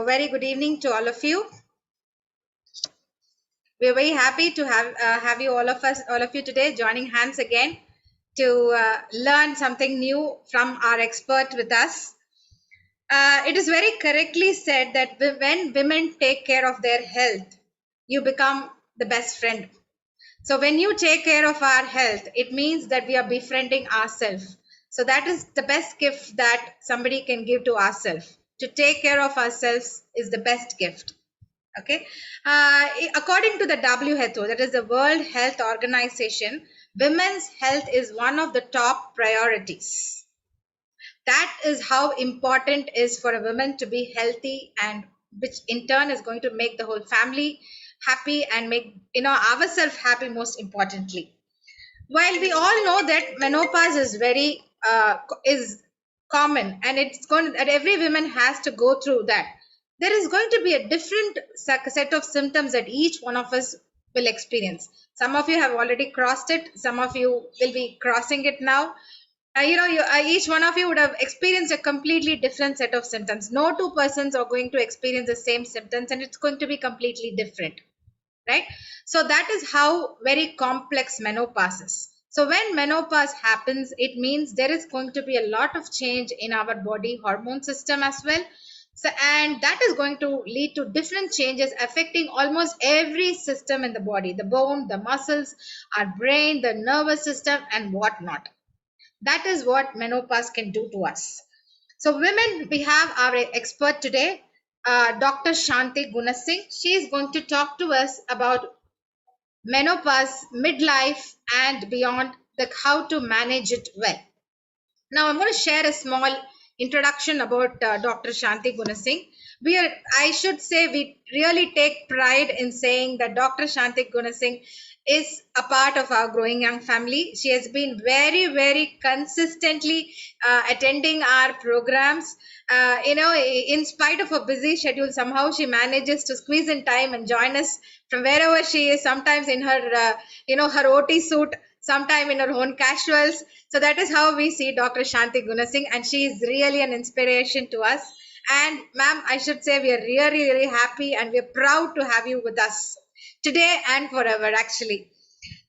very good evening to all of you. We're very happy to have you all of you today joining hands again to learn something new from our expert with us. It is very correctly said that when women take care of their health, you become the best friend. So when you take care of our health, it means that we are befriending ourselves. So that is the best gift that somebody can give to ourselves. To take care of ourselves is the best gift. Okay. According to the WHO, that is the World Health Organization, women's health is one of the top priorities. That is how important it is for a woman to be healthy, and which in turn is going to make the whole family happy and make ourselves happy, most importantly. While we all know that menopause is very is common, and it's going that every woman has to go through that, there is going to be a different set of symptoms that each one of us will experience. Some of you have already crossed it, some of you will be crossing it now. Each one of you would have experienced a completely different set of symptoms. No two persons are going to experience the same symptoms, and it's going to be completely different, right? So that is how very complex menopause is. So when menopause happens, it means there is going to be a lot of change in our body hormone system as well. So, and that is going to lead to different changes affecting almost every system in the body, the bone, the muscles, our brain, the nervous system, and whatnot. That is what menopause can do to us. So women, we have our expert today, Dr. Shaanthy Gunasingh. She is going to talk to us about menopause, midlife, and beyond, how to manage it well. Now, I'm going to share a small introduction about Dr. Shaanthy Gunasingh. I should say, we really take pride in saying that Dr. Shaanthy Gunasingh is a part of our growing young family. She has been very, very consistently attending our programs. In spite of a busy schedule, somehow she manages to squeeze in time and join us from wherever she is, sometimes in her, her OT suit, sometime in her own casuals. So that is how we see Dr. Shaanthy Gunasingh, and she is really an inspiration to us. And ma'am, I should say we are really, really happy and we are proud to have you with us today and forever, actually.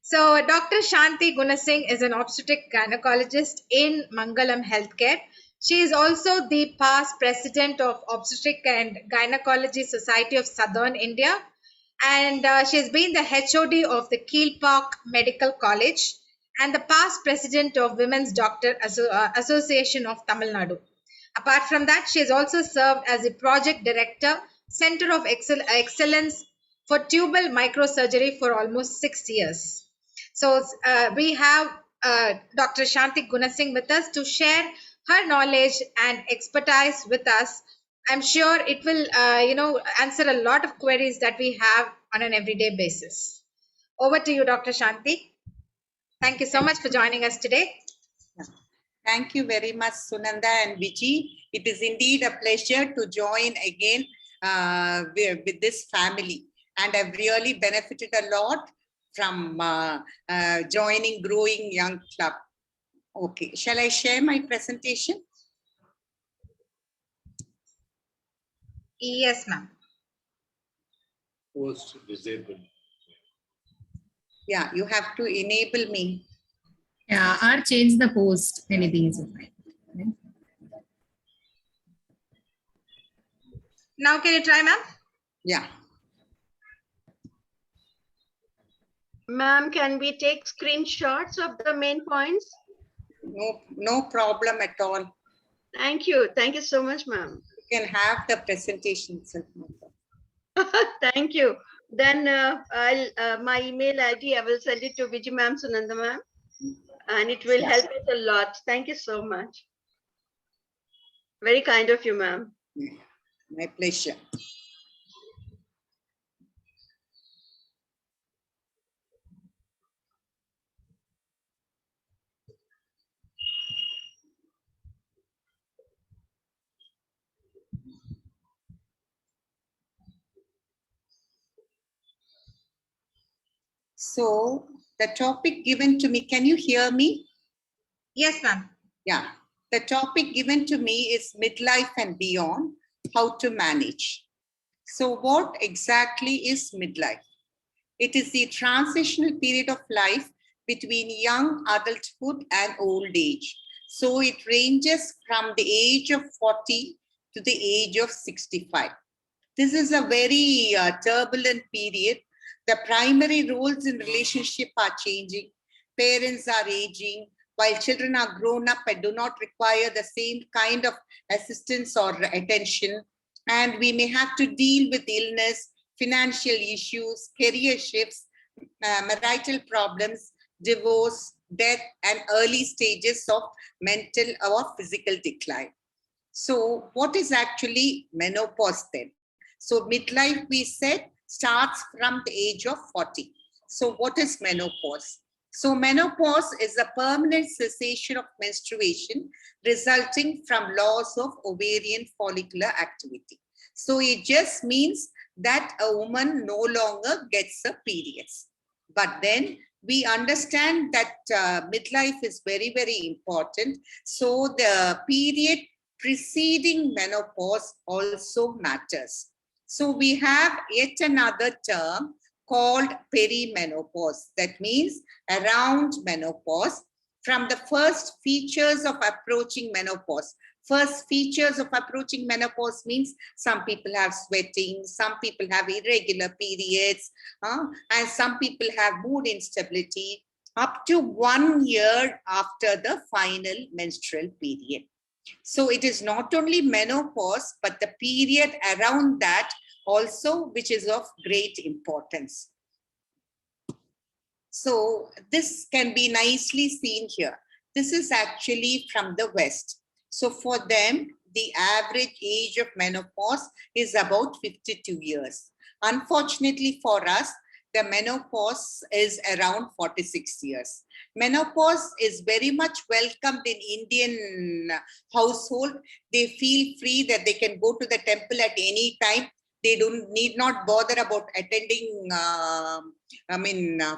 So Dr. Shaanthy Gunasingh is an obstetric gynecologist in Mangalam Healthcare. She is also the past president of Obstetric and Gynecology Society of Southern India, and she has been the HOD of the Keel Park Medical College and the past president of Women's Doctor Association of Tamil Nadu. Apart from that, she has also served as the project director, Center of Excellence for Tubal Microsurgery for almost 6 years. So we have Dr. Shaanthy Gunasingh with us to share her knowledge and expertise with us. I'm sure it will, answer a lot of queries that we have on an everyday basis. Over to you, Dr. Shaanthy. Thank you so much for joining us today. Thank you very much, Sunanda and Viji. It is indeed a pleasure to join again with this family. And I've really benefited a lot from joining Growing Young Club. Okay, shall I share my presentation? Yes, ma'am. Post disabled. Yeah, you have to enable me. Yeah, or change the post. Anything is fine. Okay. Now, can you try, ma'am? Yeah. Ma'am, can we take screenshots of the main points? No problem at all. Thank you. Thank you so much, ma'am. You can have the presentation itself. Thank you. Then I'll my email ID, I will send it to Vijay ma'am, Sunanda ma'am, and it will help us a lot. Thank you so much. Very kind of you, ma'am. My pleasure. So the topic given to me, can you hear me? Yes, ma'am. Yeah. The topic given to me is midlife and beyond, how to manage. So what exactly is midlife? It is the transitional period of life between young adulthood and old age. So it ranges from the age of 40 to the age of 65. This is a very turbulent period. The primary roles in relationship are changing. Parents are aging, while children are grown up and do not require the same kind of assistance or attention. And we may have to deal with illness, financial issues, career shifts, marital problems, divorce, death, and early stages of mental or physical decline. So what is actually menopause then? So midlife, we said, starts from the age of 40. So what is menopause? So menopause is a permanent cessation of menstruation resulting from loss of ovarian follicular activity. So it just means that a woman no longer gets her periods. But then we understand that midlife is very, very important. So the period preceding menopause also matters. So we have yet another term called perimenopause. That means around menopause. From the first features of approaching menopause. First features of approaching menopause means some people have sweating, some people have irregular periods, and some people have mood instability up to 1 year after the final menstrual period. So it is not only menopause, but the period around that also, which is of great importance. So this can be nicely seen here. This is actually from the West. So for them, the average age of menopause is about 52 years. Unfortunately for us, the menopause is around 46 years. Menopause is very much welcomed in Indian household. They feel free that they can go to the temple at any time. They need not bother about attending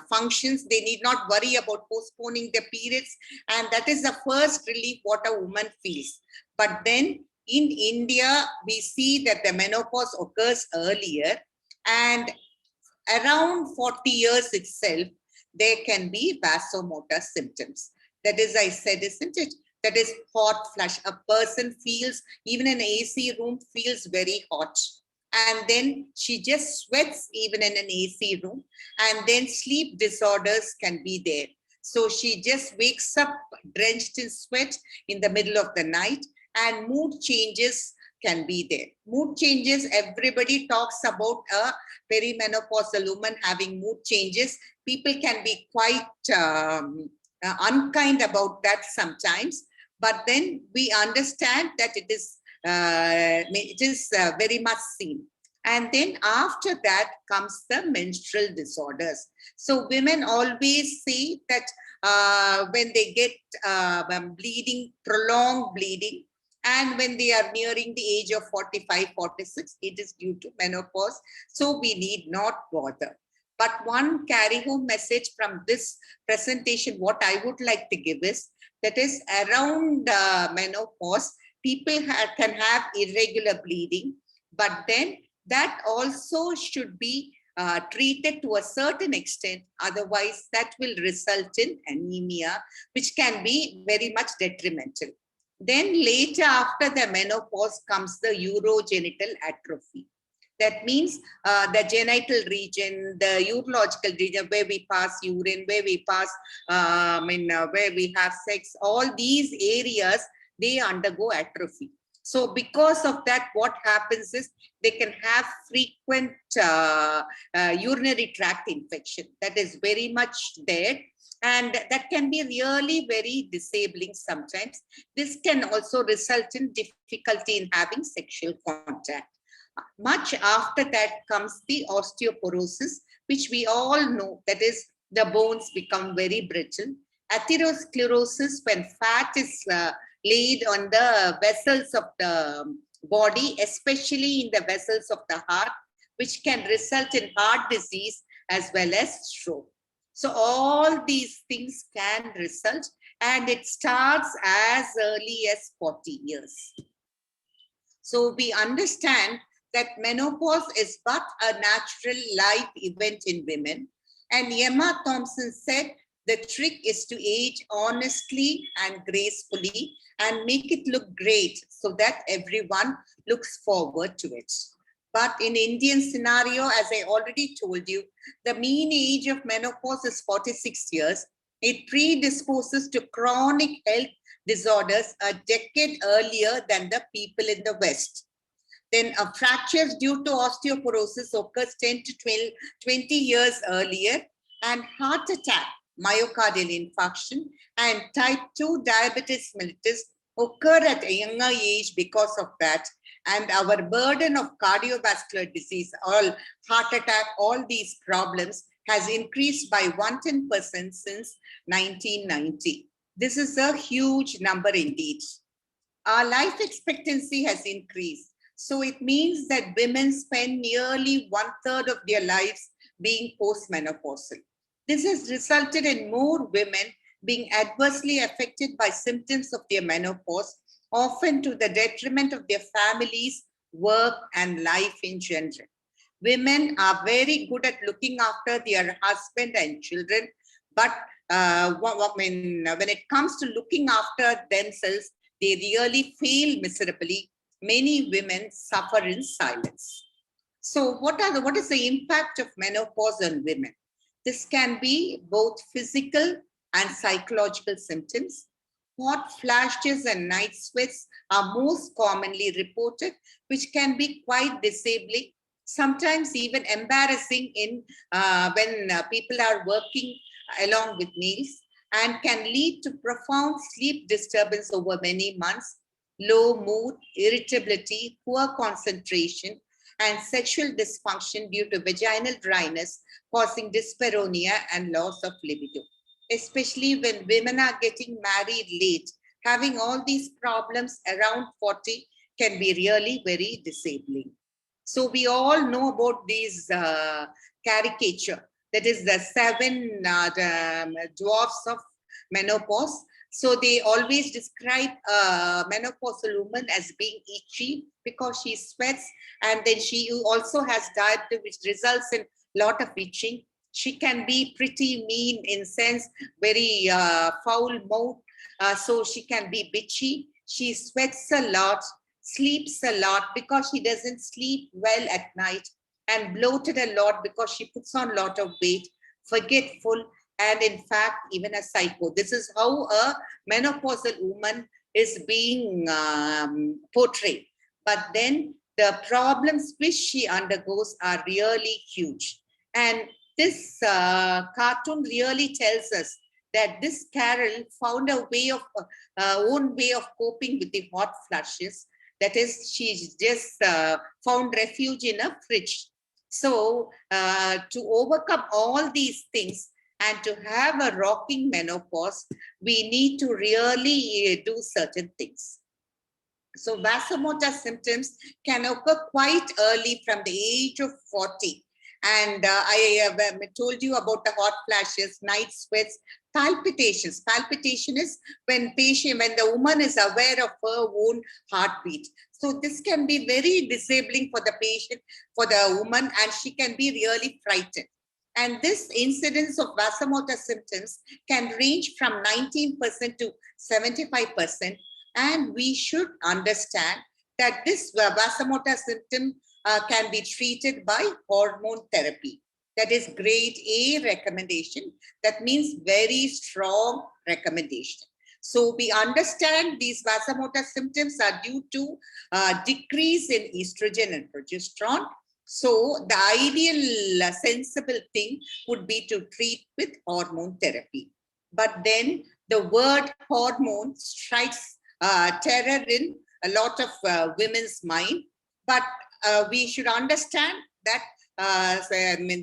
functions. They need not worry about postponing their periods. And that is the first relief what a woman feels. But then in India, we see that the menopause occurs earlier, and around 40 years itself, there can be vasomotor symptoms. That is, I said, isn't it? That is hot flush. A person feels, even an AC room feels very hot. And then she just sweats even in an AC room. And then sleep disorders can be there. So she just wakes up drenched in sweat in the middle of the night, and mood changes can be there. Mood changes, everybody talks about a perimenopausal woman having mood changes. People can be quite unkind about that sometimes, but then we understand that it is very much seen. And then after that comes the menstrual disorders. So women always say that when they get bleeding, prolonged bleeding, and when they are nearing the age of 45, 46, it is due to menopause. So we need not bother. But one carry home message from this presentation, what I would like to give is, that is around menopause, people can have irregular bleeding, but then that also should be treated to a certain extent. Otherwise, that will result in anemia, which can be very much detrimental. Then later, after the menopause, comes the urogenital atrophy. That means the genital region, the urological region, where we pass urine, where we pass, where we have sex, all these areas, they undergo atrophy. So because of that, what happens is they can have frequent urinary tract infection. That is very much there. And that can be really very disabling sometimes. This can also result in difficulty in having sexual contact. Much after that comes the osteoporosis, which we all know, that is, the bones become very brittle. Atherosclerosis, when fat is laid on the vessels of the body, especially in the vessels of the heart, which can result in heart disease as well as stroke. So all these things can result, and it starts as early as 40 years. So we understand that menopause is but a natural life event in women. And Emma Thompson said, the trick is to age honestly and gracefully and make it look great so that everyone looks forward to it. But in Indian scenario, as I already told you, the mean age of menopause is 46 years. It predisposes to chronic health disorders a decade earlier than the people in the West. Then fractures due to osteoporosis occurs 10 to 20 years earlier, and heart attack, myocardial infarction, and type 2 diabetes mellitus occur at a younger age because of that. And our burden of cardiovascular disease, all heart attack, all these problems has increased by 110% since 1990. This is a huge number indeed. Our life expectancy has increased. So it means that women spend nearly 1/3 of their lives being postmenopausal. This has resulted in more women being adversely affected by symptoms of their menopause, often to the detriment of their families, work, and life in general. Women are very good at looking after their husband and children, but when it comes to looking after themselves, they really fail miserably. Many women suffer in silence. So what is the impact of menopause on women? This can be both physical and psychological symptoms. Hot flashes and night sweats are most commonly reported, which can be quite disabling, sometimes even embarrassing in when people are working along with meals, and can lead to profound sleep disturbance over many months, low mood, irritability, poor concentration, and sexual dysfunction due to vaginal dryness, causing dyspareunia and loss of libido. Especially when women are getting married late, having all these problems around 40 can be really very disabling. So we all know about these caricature, that is the 7 dwarfs of menopause. So they always describe a menopausal woman as being itchy because she sweats, and then she also has diabetes, which results in lot of itching. She can be pretty mean in sense, very foul mouth. So she can be bitchy. She sweats a lot, sleeps a lot because she doesn't sleep well at night, and bloated a lot because she puts on a lot of weight, forgetful, and in fact, even a psycho. This is how a menopausal woman is being portrayed. But then the problems which she undergoes are really huge. And this cartoon really tells us that this Carol found a way of own way of coping with the hot flushes. That is, she just found refuge in a fridge. So to overcome all these things and to have a rocking menopause, we need to really do certain things. So vasomotor symptoms can occur quite early from the age of 40. And I have told you about the hot flashes, night sweats, palpitations. Palpitation is when the woman is aware of her own heartbeat. So this can be very disabling for the patient, for the woman, and she can be really frightened. And this incidence of vasomotor symptoms can range from 19% to 75%. And we should understand that this vasomotor symptom can be treated by hormone therapy. That is grade A recommendation. That means very strong recommendation. So we understand these vasomotor symptoms are due to decrease in estrogen and progesterone. So the ideal sensible thing would be to treat with hormone therapy. But then the word hormone strikes terror in a lot of women's mind. But we should understand that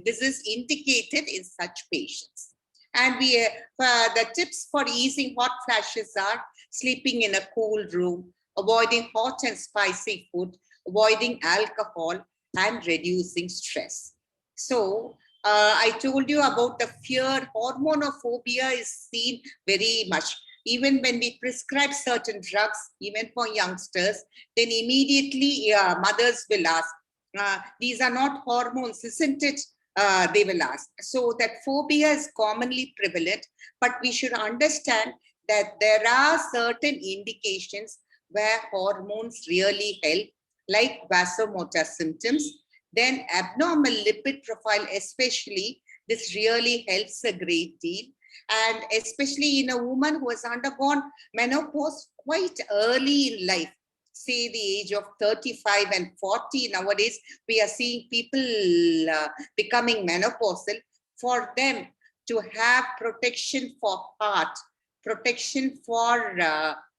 this is indicated in such patients. And the tips for easing hot flashes are sleeping in a cool room, avoiding hot and spicy food, avoiding alcohol, and reducing stress. So I told you about the fear. Hormone phobia is seen very much. even when we prescribe certain drugs, even for youngsters, then immediately mothers will ask, these are not hormones, isn't it? They will ask. So that phobia is commonly prevalent, but we should understand that there are certain indications where hormones really help, like vasomotor symptoms. Then abnormal lipid profile, especially, this really helps a great deal. And especially in a woman who has undergone menopause quite early in life, say the age of 35 and 40 nowadays, we are seeing people becoming menopausal. For them to have protection for heart, protection for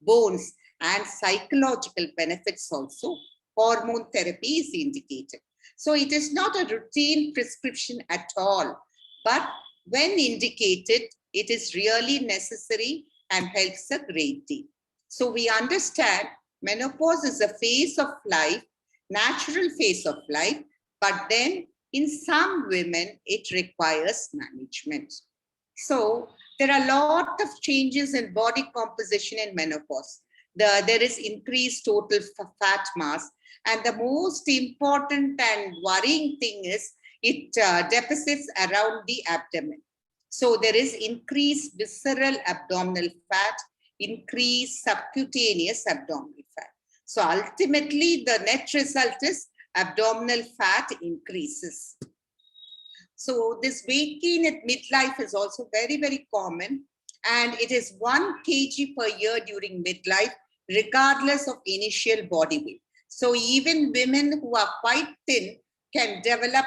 bones, and psychological benefits also, hormone therapy is indicated. So it is not a routine prescription at all, but when indicated, it is really necessary and helps a great deal. So we understand menopause is a phase of life, natural phase of life, but then in some women, it requires management. So there are a lot of changes in body composition in menopause. There is increased total fat mass. And the most important and worrying thing is it deposits around the abdomen. So there is increased visceral abdominal fat, increased subcutaneous abdominal fat. So ultimately, the net result is abdominal fat increases. So this weight gain at midlife is also very, very common. And it is 1 kg per year during midlife, regardless of initial body weight. So even women who are quite thin can develop,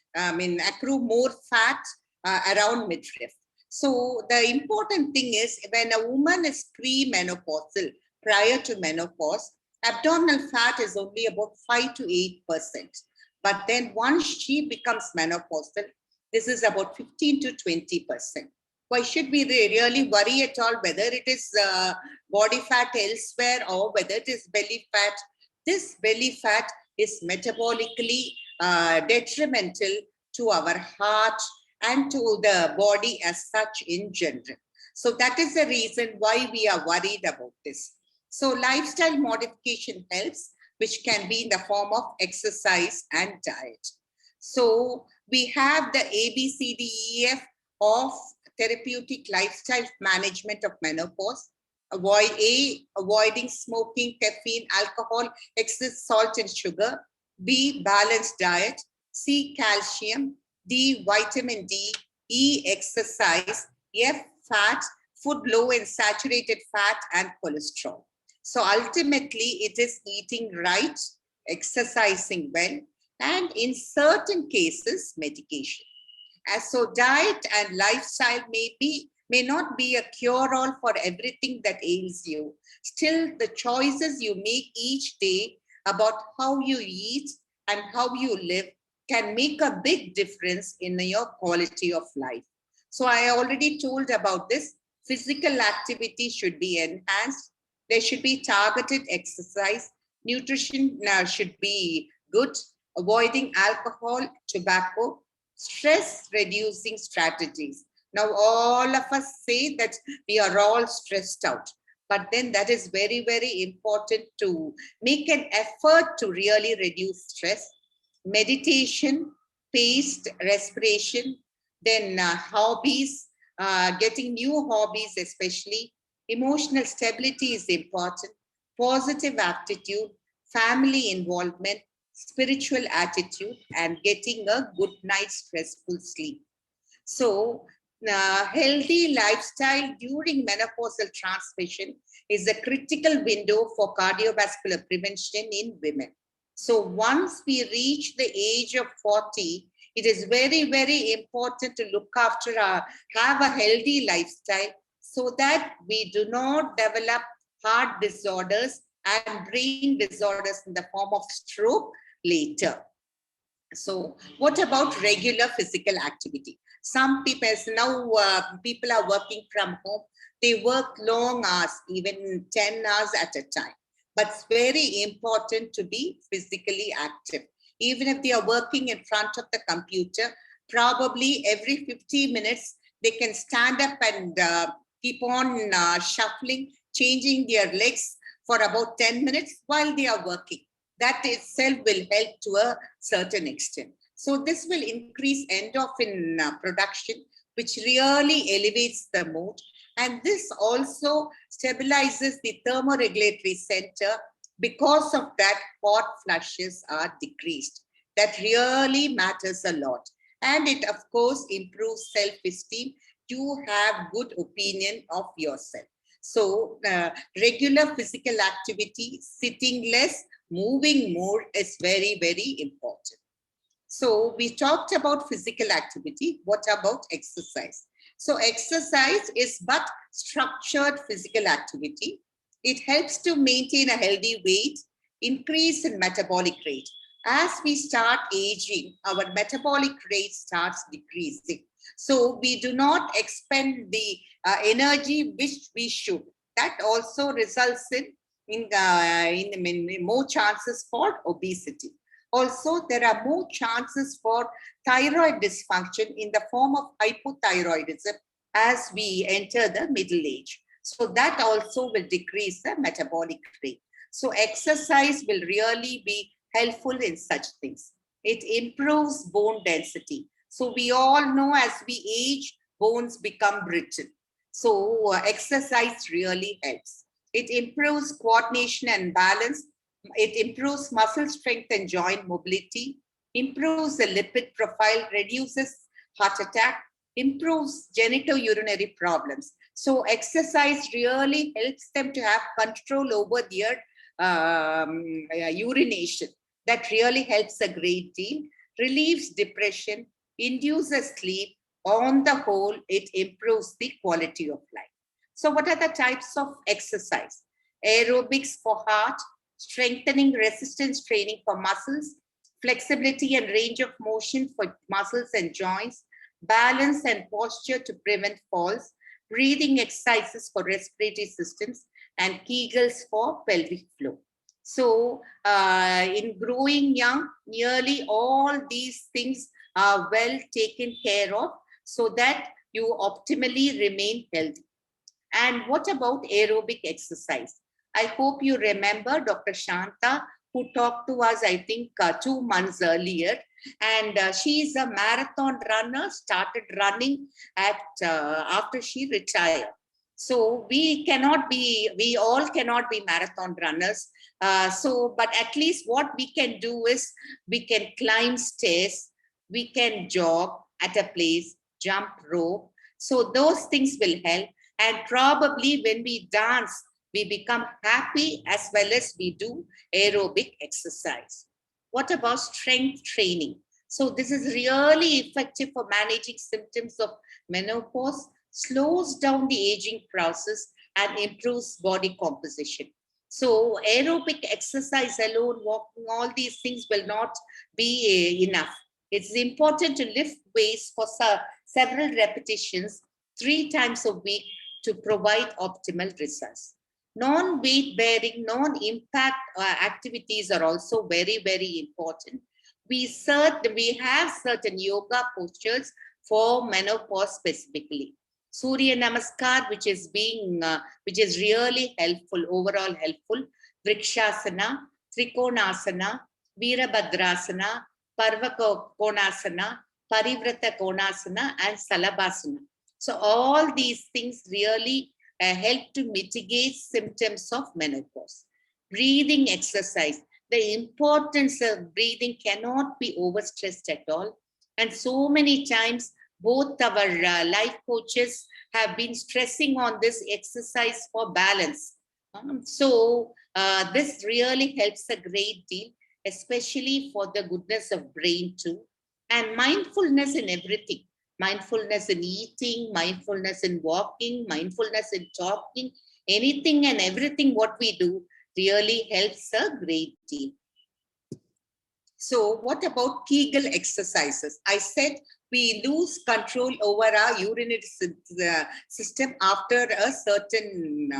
accrue more fat around midlife. So the important thing is when a woman is pre-menopausal, prior to menopause, abdominal fat is only about 5 to 8%. But then once she becomes menopausal, this is about 15 to 20%. Why should we really worry at all whether it is body fat elsewhere or whether it is belly fat? This belly fat is metabolically detrimental to our heart and to the body as such in general. So that is the reason why we are worried about this. So lifestyle modification helps, which can be in the form of exercise and diet. So we have the ABCDEF of therapeutic lifestyle management of menopause. Avoiding smoking, caffeine, alcohol, excess salt and sugar. B, balanced diet. C, calcium. D, vitamin D. E, exercise. F, fat, food low in saturated fat and cholesterol. So ultimately, it is eating right, exercising well, and in certain cases, medication. So diet and lifestyle may not be a cure-all for everything that ails you. Still, the choices you make each day about how you eat and how you live can make a big difference in your quality of life. So I already told about this. Physical activity should be enhanced. There should be targeted exercise. Nutrition should be good. Avoiding alcohol, tobacco, stress reducing strategies. Now, all of us say that we are all stressed out, but then that is very, very important to make an effort to really reduce stress. Meditation, paced respiration, then hobbies, getting new hobbies especially. Emotional stability is important. Positive attitude, family involvement, spiritual attitude, and getting a good night's restful sleep. So, healthy lifestyle during menopausal transition is a critical window for cardiovascular prevention in women. So once we reach the age of 40, it is very, very important to look after have a healthy lifestyle so that we do not develop heart disorders and brain disorders in the form of stroke later. So what about regular physical activity? Some people, now people are working from home. They work long hours, even 10 hours at a time. But it's very important to be physically active. Even if they are working in front of the computer, probably every 50 minutes, they can stand up and keep on shuffling, changing their legs for about 10 minutes while they are working. That itself will help to a certain extent. So this will increase endorphin production, which really elevates the mood. And this also stabilizes the thermoregulatory center. Because of that, hot flushes are decreased. That really matters a lot. And it, of course, improves self-esteem. You have good opinion of yourself. So regular physical activity, sitting less, moving more is very, very important. So we talked about physical activity. What about exercise? So exercise is but structured physical activity. It helps to maintain a healthy weight, increase in metabolic rate. As we start aging, our metabolic rate starts decreasing. So we do not expend the energy which we should. That also results in more chances for obesity. Also, there are more chances for thyroid dysfunction in the form of hypothyroidism as we enter the middle age. So that also will decrease the metabolic rate. So exercise will really be helpful in such things. It improves bone density. So we all know as we age, bones become brittle. So exercise really helps. It improves coordination and balance. It improves muscle strength and joint mobility, improves the lipid profile, reduces heart attack, improves genitourinary problems. So exercise really helps them to have control over their urination. That really helps a great deal, relieves depression, induces sleep. On the whole, it improves the quality of life. So what are the types of exercise? Aerobics for heart, strengthening resistance training for muscles, flexibility and range of motion for muscles and joints, balance and posture to prevent falls, breathing exercises for respiratory systems, and Kegels for pelvic floor. So in growing young, nearly all these things are well taken care of so that you optimally remain healthy. And what about aerobic exercise? I hope you remember Dr. Shaantha, who talked to us, I think, 2 months earlier. And she is a marathon runner, started running after she retired. So we all cannot be marathon runners. But at least what we can do is we can climb stairs, we can jog at a place, jump rope. So those things will help. And probably when we dance, we become happy as well as we do aerobic exercise. What about strength training? So this is really effective for managing symptoms of menopause, slows down the aging process, and improves body composition. So aerobic exercise alone, walking, all these things will not be enough. It's important to lift weights for several repetitions 3 times a week to provide optimal results. Non-weight bearing, non-impact activities are also very, very important. We have certain yoga postures for menopause specifically. Surya Namaskar, which is really helpful, overall helpful. Vrikshasana, Trikonasana, Virabhadrasana, Parvakonasana, Parivrata Konasana, and Salabhasana. So all these things really help to mitigate symptoms of menopause. Breathing exercise. The importance of breathing cannot be overstressed at all. And so many times, both our life coaches have been stressing on this exercise for balance. This really helps a great deal, especially for the goodness of brain too. And mindfulness in everything. Mindfulness in eating, mindfulness in walking, mindfulness in talking, anything and everything what we do really helps a great deal. So what about Kegel exercises? I said we lose control over our urinary system after a certain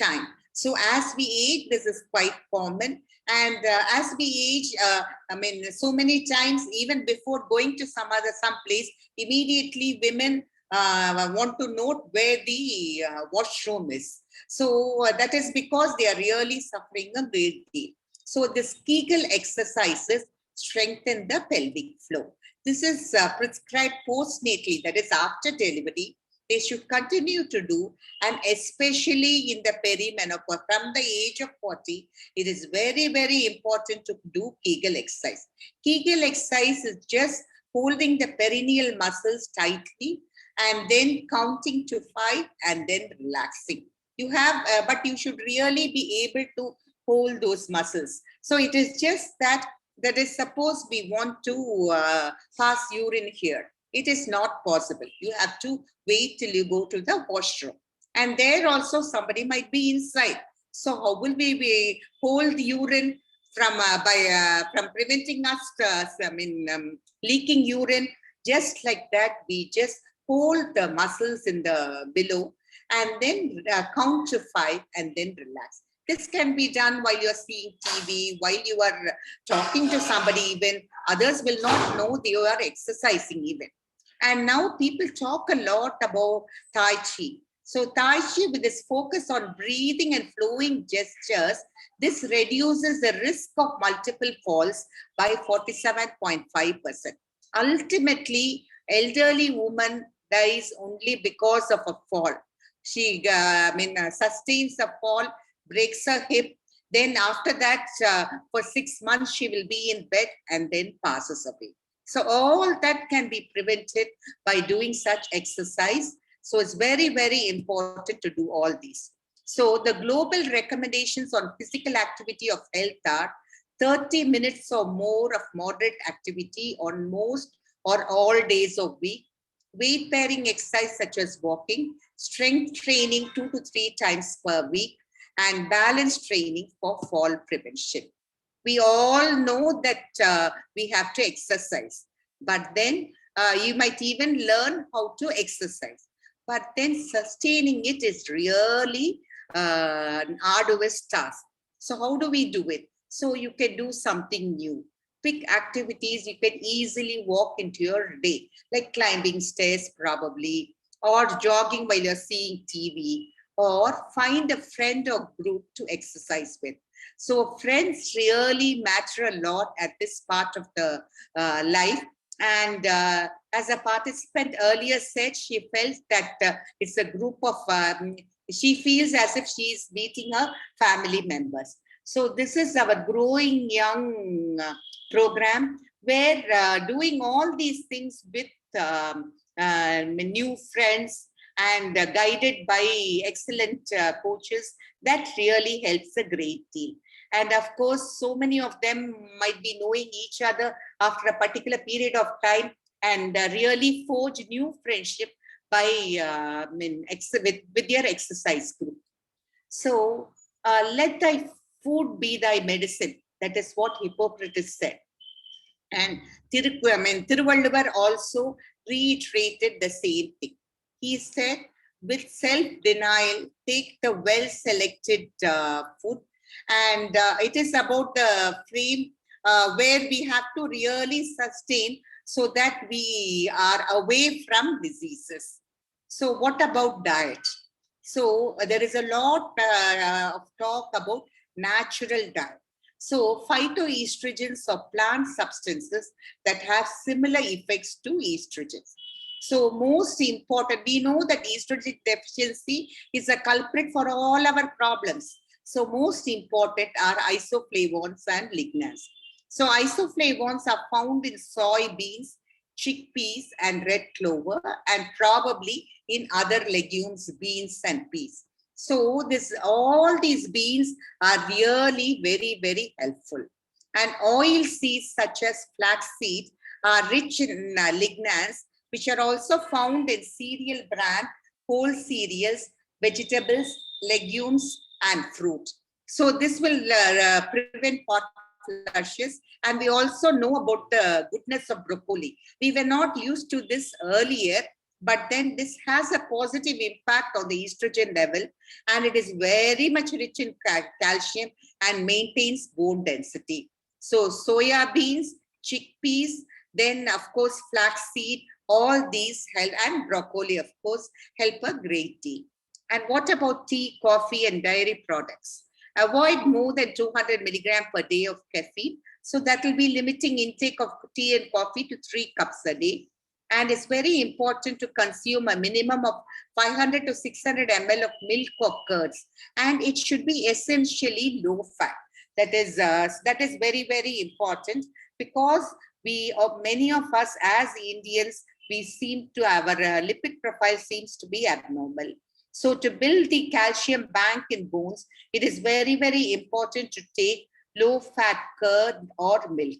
time. So as we age, this is quite common. And as we age, so many times, even before going to some place, immediately women want to note where the washroom is. So that is because they are really suffering a great deal. So this Kegel exercises strengthen the pelvic floor. This is prescribed postnatally, that is after delivery. They should continue to do, and especially in the perimenopause, from the age of 40, it is very, very important to do Kegel exercise. Kegel exercise is just holding the perineal muscles tightly and then counting to 5 and then relaxing. You have, but you should really be able to hold those muscles. So it is just that is suppose we want to pass urine here. It is not possible. You have to wait till you go to the washroom. And there also somebody might be inside. So how will we hold urine from preventing us leaking urine? Just like that, we just hold the muscles in the below and then count to 5 and then relax. This can be done while you're seeing TV, while you are talking to somebody even. Others will not know they are exercising even. And now people talk a lot about Tai Chi. So Tai Chi, with this focus on breathing and flowing gestures, this reduces the risk of multiple falls by 47.5%. Ultimately, elderly woman dies only because of a fall. She sustains a fall, breaks her hip. Then after that, for 6 months, she will be in bed and then passes away. So all that can be prevented by doing such exercise. So it's very, very important to do all these. So the global recommendations on physical activity of health are 30 minutes or more of moderate activity on most or all days of week, weight bearing exercise such as walking, strength training 2 to 3 times per week, and balance training for fall prevention. We all know that we have to exercise, but then you might even learn how to exercise. But then sustaining it is really an arduous task. So how do we do it? So you can do something new. Pick activities you can easily walk into your day, like climbing stairs probably, or jogging while you're seeing TV, or find a friend or group to exercise with. So friends really matter a lot at this part of the life. And as a participant earlier said, she felt that it's a group of, she feels as if she is meeting her family members. So this is our growing young program where doing all these things with new friends and guided by excellent coaches, that really helps a great deal. And of course, so many of them might be knowing each other after a particular period of time and really forge new friendship by with their exercise group. So let thy food be thy medicine. That is what Hippocrates said. And Thiruvalluvar also reiterated the same thing. He said, with self-denial, take the well-selected food. And it is about the frame where we have to really sustain so that we are away from diseases. So what about diet? So there is a lot of talk about natural diet. So phytoestrogens are plant substances that have similar effects to estrogens. So most important, we know that estrogen deficiency is a culprit for all our problems. So most important are isoflavones and lignans. So isoflavones are found in soybeans, chickpeas, and red clover, and probably in other legumes, beans and peas. So all these beans are really very, very helpful. And oil seeds such as flaxseed are rich in lignans, which are also found in cereal bran, whole cereals, vegetables, legumes, and fruit. So this will prevent hot flushes. And we also know about the goodness of broccoli. We were not used to this earlier, but then this has a positive impact on the estrogen level, and it is very much rich in calcium and maintains bone density. So soya beans, chickpeas, then of course flaxseed, All these help, and broccoli, of course, help a great deal. And what about tea, coffee, and dairy products? Avoid more than 200 milligram per day of caffeine. So that will be limiting intake of tea and coffee to 3 cups a day. And it's very important to consume a minimum of 500 to 600 ml of milk or curds. And it should be essentially low fat. That is very, very important, because many of us as Indians, we seem to, our lipid profile seems to be abnormal. So to build the calcium bank in bones, it is very, very important to take low fat curd or milk.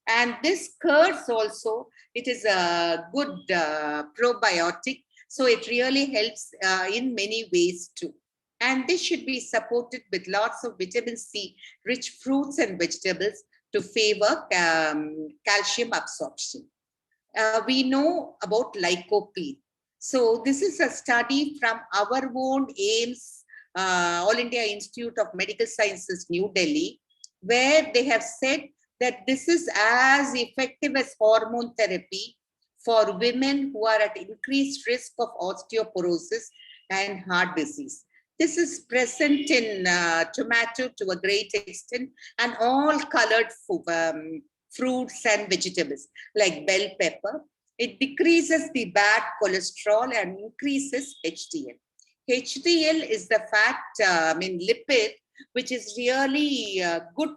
And this curds also, it is a good probiotic. So it really helps in many ways too. And this should be supported with lots of vitamin C, rich fruits and vegetables to favor calcium absorption. We know about lycopene. So this is a study from our own AIMS, All India Institute of Medical Sciences, New Delhi, where they have said that this is as effective as hormone therapy for women who are at increased risk of osteoporosis and heart disease. This is present in tomato to a great extent, and all colored fruits and vegetables like bell pepper. It decreases the bad cholesterol and increases HDL. HDL is the fat, lipid, which is really good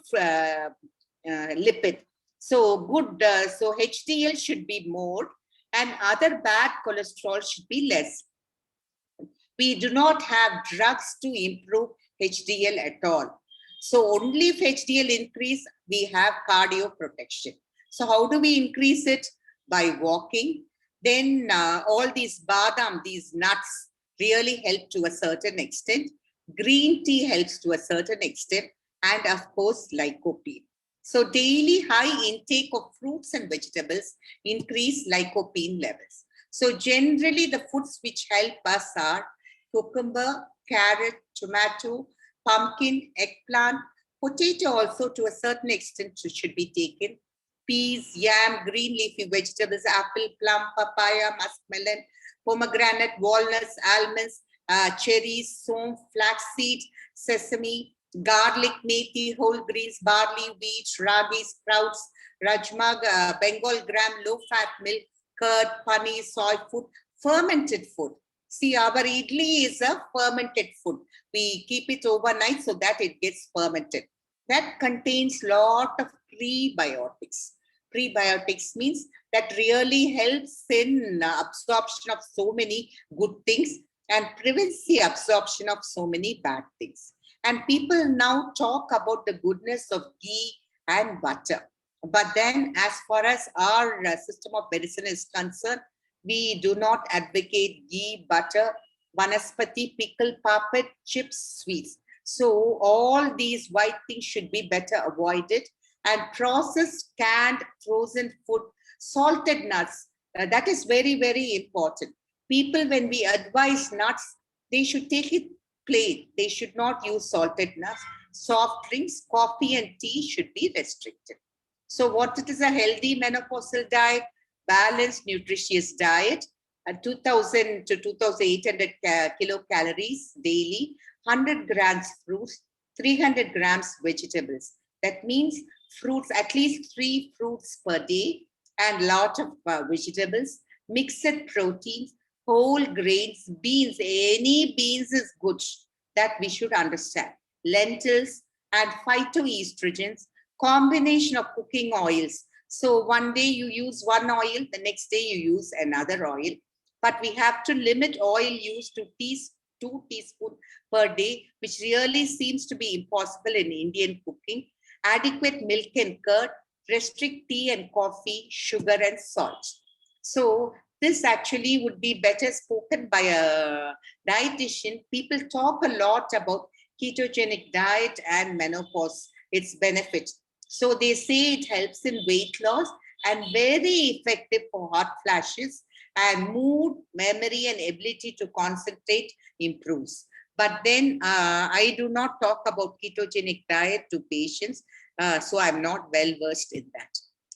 lipid. So good. So HDL should be more, and other bad cholesterol should be less. We do not have drugs to improve HDL at all. So only if HDL increase, we have cardio protection. So how do we increase it? By walking. Then all these badam, these nuts really help to a certain extent. Green tea helps to a certain extent. And of course, lycopene. So daily high intake of fruits and vegetables increase lycopene levels. So generally the foods which help us are cucumber, carrot, tomato, pumpkin, eggplant, potato also to a certain extent should be taken. Peas, yam, green leafy vegetables, apple, plum, papaya, muskmelon, pomegranate, walnuts, almonds, cherries, soap, flaxseed, sesame, garlic, methi, whole grains, barley, wheat, ragi, sprouts, rajma, Bengal gram, low-fat milk, curd, paneer, soy food, fermented food. See, our idli is a fermented food. We keep it overnight so that it gets fermented. That contains lot of prebiotics. Prebiotics means that really helps in absorption of so many good things and prevents the absorption of so many bad things. And people now talk about the goodness of ghee and butter. But then as far as our system of medicine is concerned, we do not advocate ghee, butter, vanaspati, pickle, papad, chips, sweets. So all these white things should be better avoided. And processed, canned, frozen food, salted nuts, that is very, very important. People, when we advise nuts, they should take it plain. They should not use salted nuts. Soft drinks, coffee and tea should be restricted. So what it is a healthy menopausal diet? Balanced, nutritious diet, 2000 to 2800 kilocalories daily, 100 grams fruits, 300 grams vegetables. That means fruits, at least 3 fruits per day, and lot of vegetables, mixed proteins, whole grains, beans. Any beans is good, that we should understand. Lentils and phytoestrogens, combination of cooking oils. So one day you use one oil, the next day you use another oil. But we have to limit oil use to 2 teaspoons per day, which really seems to be impossible in Indian cooking. Adequate milk and curd, restrict tea and coffee, sugar and salt. So this actually would be better spoken by a dietitian. People talk a lot about ketogenic diet and menopause, its benefits. So they say it helps in weight loss and very effective for hot flashes, and mood, memory, and ability to concentrate improves. But then I do not talk about ketogenic diet to patients, so I'm not well versed in that.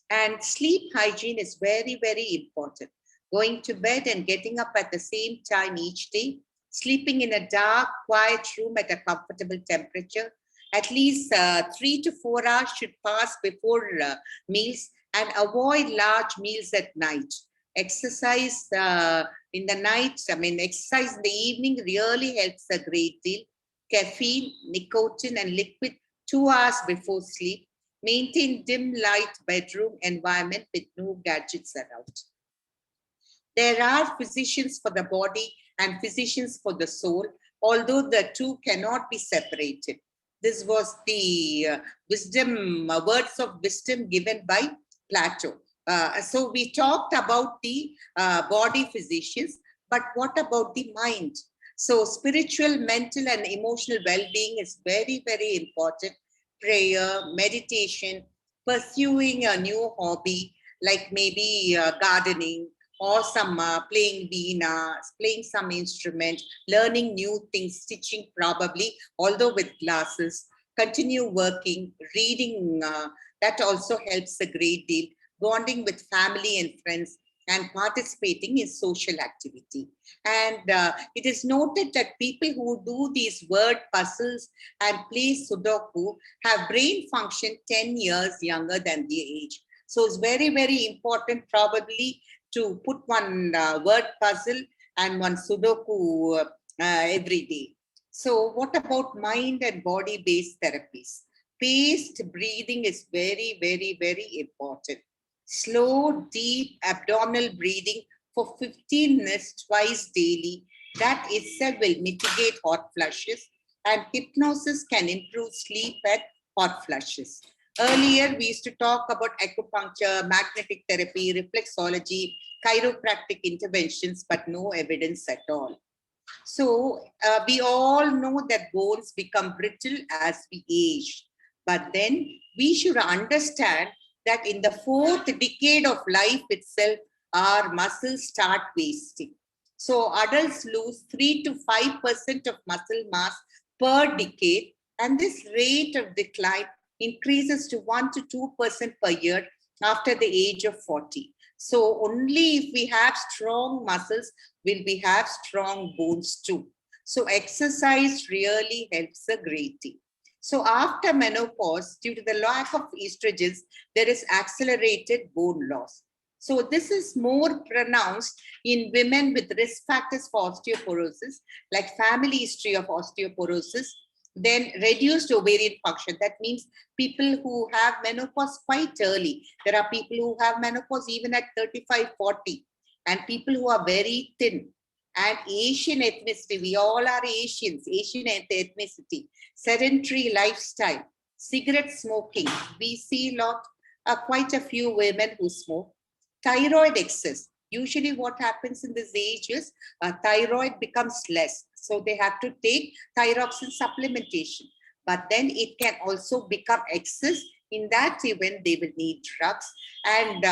And sleep hygiene is very, very important. going to bed and getting up at the same time each day, sleeping in a dark, quiet room at a comfortable temperature. At least 3 to 4 hours should pass before meals, and avoid large meals at night. Exercise in the night, exercise in the evening really helps a great deal. Caffeine, nicotine, and liquid 2 hours before sleep. Maintain dim light bedroom environment with no gadgets around. There are physicians for the body and physicians for the soul, although the two cannot be separated. This was the words of wisdom given by Plato. So we talked about the body physicians, but what about the mind? So spiritual, mental, and emotional well-being is very, very important. Prayer, meditation, pursuing a new hobby, like maybe gardening, or some playing veena, playing some instrument, learning new things, stitching probably, although with glasses, continue working, reading, that also helps a great deal, bonding with family and friends, and participating in social activity. And it is noted that people who do these word puzzles and play Sudoku have brain function 10 years younger than their age. So it's very, very important probably to put one word puzzle and one Sudoku every day. So what about mind and body-based therapies? Paced breathing is very, very, very important. Slow, deep abdominal breathing for 15 minutes twice daily. That itself will mitigate hot flushes, and hypnosis can improve sleep at hot flushes. Earlier, we used to talk about acupuncture, magnetic therapy, reflexology, chiropractic interventions, but no evidence at all. So we all know that bones become brittle as we age. But then we should understand that in the 4th decade of life itself, our muscles start wasting. So adults lose 3 to 5% of muscle mass per decade, and this rate of decline increases to 1 to 2% per year after the age of 40. So only if we have strong muscles will we have strong bones too. So exercise really helps a great deal. So after menopause, due to the lack of estrogens, there is accelerated bone loss. So this is more pronounced in women with risk factors for osteoporosis, like family history of osteoporosis, then reduced ovarian function. That means people who have menopause quite early. There are people who have menopause even at 35, 40, and people who are very thin. And Asian ethnicity, we all are Asians, Asian ethnicity, sedentary lifestyle, cigarette smoking. We see quite a few women who smoke. Thyroid excess. Usually what happens in this age is thyroid becomes less. So they have to take thyroxine supplementation. But then it can also become excess. In that event, they will need drugs. And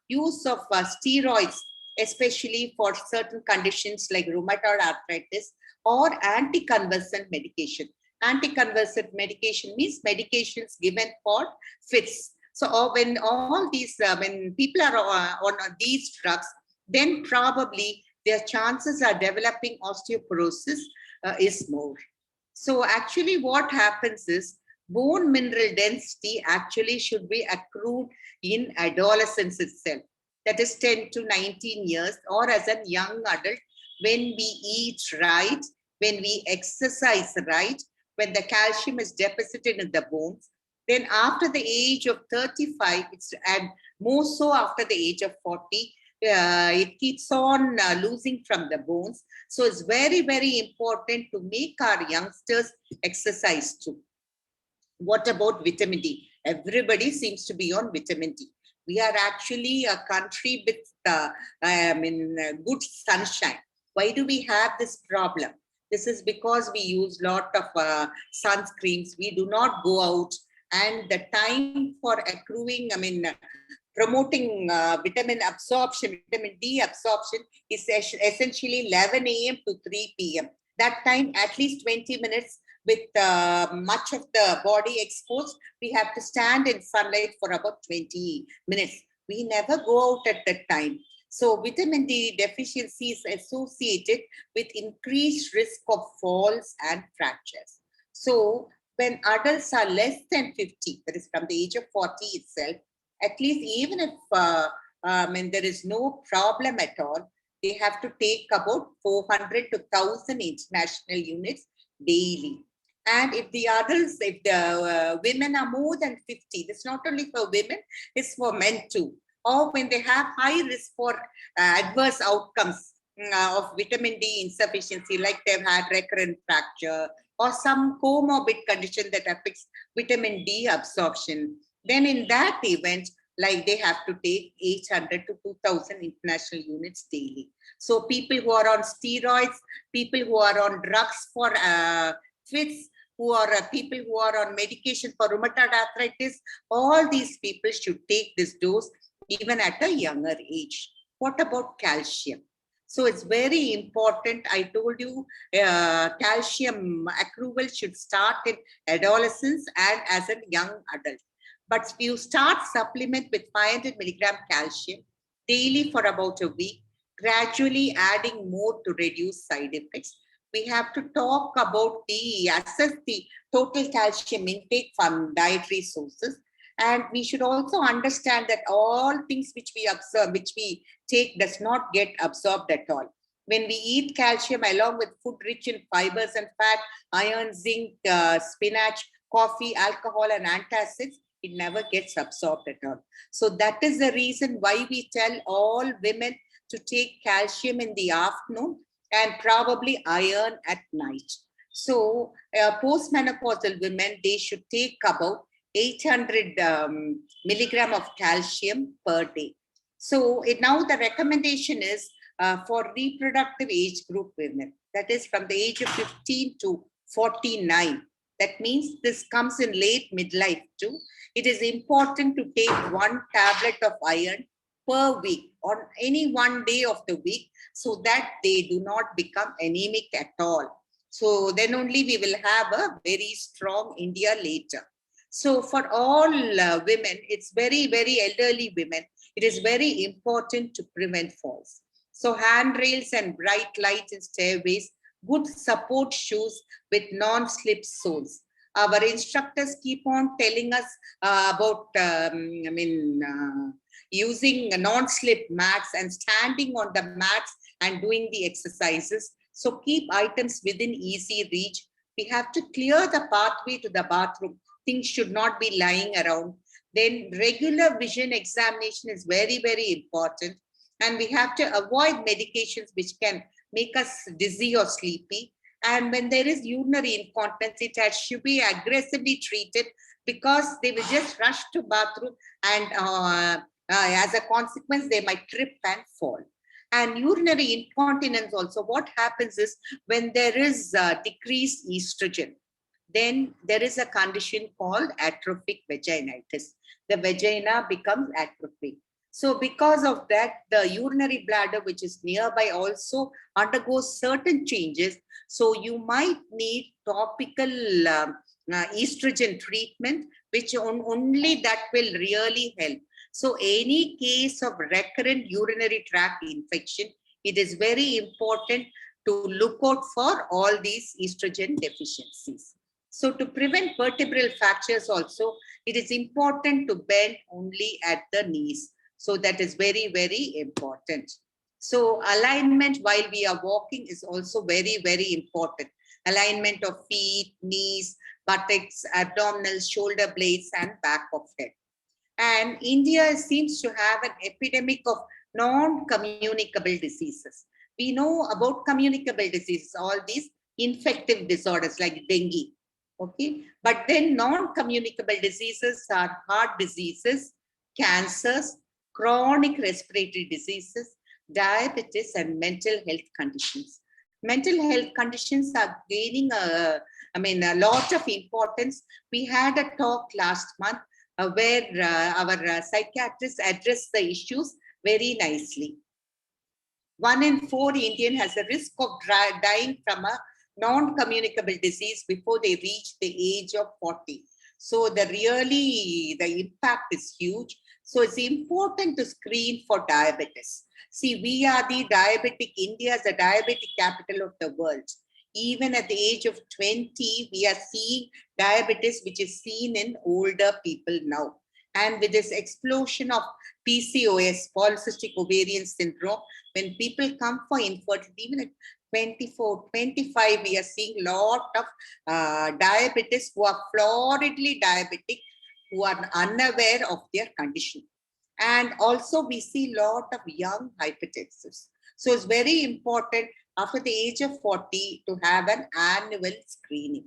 use of steroids, especially for certain conditions like rheumatoid arthritis, or anticonvulsant medication. Anticonvulsant medication means medications given for fits. So when all these, when people are on these drugs, then probably their chances of developing osteoporosis is more. So actually what happens is bone mineral density actually should be accrued in adolescence itself. That is 10 to 19 years, or as a young adult, when we eat right, when we exercise right, when the calcium is deposited in the bones. Then after the age of 35, and more so after the age of 40, it keeps on losing from the bones. So it's very, very important to make our youngsters exercise too. What about vitamin D? Everybody seems to be on vitamin D. We are actually a country with good sunshine. Why do we have this problem? This is because we use a lot of sunscreens. We do not go out, and the time for accruing, promoting vitamin absorption, vitamin D absorption is essentially 11 a.m. to 3 p.m. That time, at least 20 minutes with much of the body exposed, we have to stand in sunlight for about 20 minutes. We never go out at that time. So vitamin D deficiency is associated with increased risk of falls and fractures. So when adults are less than 50, that is from the age of 40 itself, at least even if there is no problem at all, they have to take about 400 to 1,000 international units daily. And if the adults, if the women are more than 50, it's not only for women, it's for men too. Or when they have high risk for adverse outcomes of vitamin D insufficiency, like they've had recurrent fracture or some comorbid condition that affects vitamin D absorption, then in that event, like they have to take 800 to 2,000 international units daily. So people who are on steroids, people who are on drugs for fits, who are people who are on medication for rheumatoid arthritis, all these people should take this dose even at a younger age. What about calcium? So it's very important. I told you calcium accrual should start in adolescence and as a young adult. But if you start supplement with 500 milligram calcium daily for about a week, gradually adding more to reduce side effects, we have to talk about assess the total calcium intake from dietary sources. And we should also understand that all things which we observe, which we take, does not get absorbed at all. When we eat calcium along with food rich in fibers and fat, iron, zinc, spinach, coffee, alcohol, and antacids, it never gets absorbed at all. So that is the reason why we tell all women to take calcium in the afternoon and probably iron at night. So post-menopausal women, they should take about 800 milligram of calcium per day. So now the recommendation is for reproductive age group women, that is from the age of 15 to 49. That means this comes in late midlife too. It is important to take 1 tablet of iron per week on any one day of the week, so that they do not become anemic at all. So then only we will have a very strong India later. So for all women, it's very, very elderly women, it is very important to prevent falls. So handrails and bright lights in stairways, good support shoes with non-slip soles. Our instructors keep on telling us about, using non-slip mats and standing on the mats and doing the exercises. So keep items within easy reach. We have to clear the pathway to the bathroom. Things should not be lying around. Then regular vision examination is very, very important. And we have to avoid medications which can make us dizzy or sleepy. And when there is urinary incontinence, it should be aggressively treated, because they will just rush to bathroom and as a consequence, they might trip and fall. And urinary incontinence also, what happens is when there is decreased estrogen, then there is a condition called atrophic vaginitis. The vagina becomes atrophic. So because of that, the urinary bladder, which is nearby, also undergoes certain changes. So you might need topical estrogen treatment, which only that will really help. So any case of recurrent urinary tract infection, it is very important to look out for all these estrogen deficiencies. So to prevent vertebral fractures also, it is important to bend only at the knees. So that is very, very important. So alignment while we are walking is also very, very important. Alignment of feet, knees, buttocks, abdominals, shoulder blades, and back of head. And India seems to have an epidemic of non-communicable diseases. We know about communicable diseases, all these infective disorders like dengue. Okay, but then non-communicable diseases are heart diseases, cancers, chronic respiratory diseases, diabetes, and mental health conditions. Mental health conditions are gaining a lot of importance. We had a talk last month where our psychiatrists addressed the issues very nicely. 1 in 4 Indian has a risk of dying from a non-communicable disease before they reach the age of 40. So the impact is huge. So it's important to screen for diabetes. See, we are India is the diabetic capital of the world. Even at the age of 20, we are seeing diabetes, which is seen in older people now. And with this explosion of PCOS, polycystic ovarian syndrome, when people come for infertility, even at 24, 25, we are seeing a lot of diabetes who are floridly diabetic, who are unaware of their condition. And also we see a lot of young hypertensives. So it's very important after the age of 40 to have an annual screening.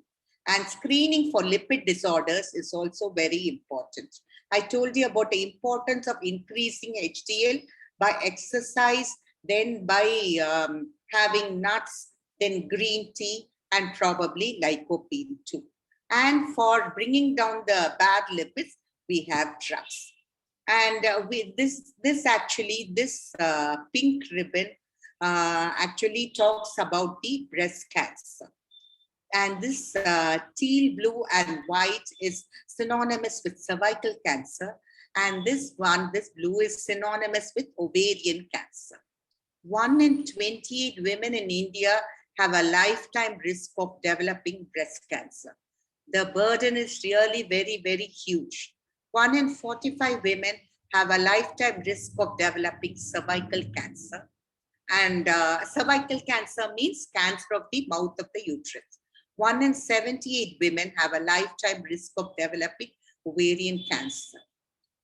And screening for lipid disorders is also very important. I told you about the importance of increasing HDL by exercise, then by having nuts, then green tea, and probably lycopene too. And for bringing down the bad lipids, we have drugs. And this pink ribbon actually talks about the breast cancer. And this teal, blue, and white is synonymous with cervical cancer. And this blue is synonymous with ovarian cancer. 1 in 28 women in India have a lifetime risk of developing breast cancer. The burden is really very, very huge. 1 in 45 women have a lifetime risk of developing cervical cancer. And cervical cancer means cancer of the mouth of the uterus. 1 in 78 women have a lifetime risk of developing ovarian cancer.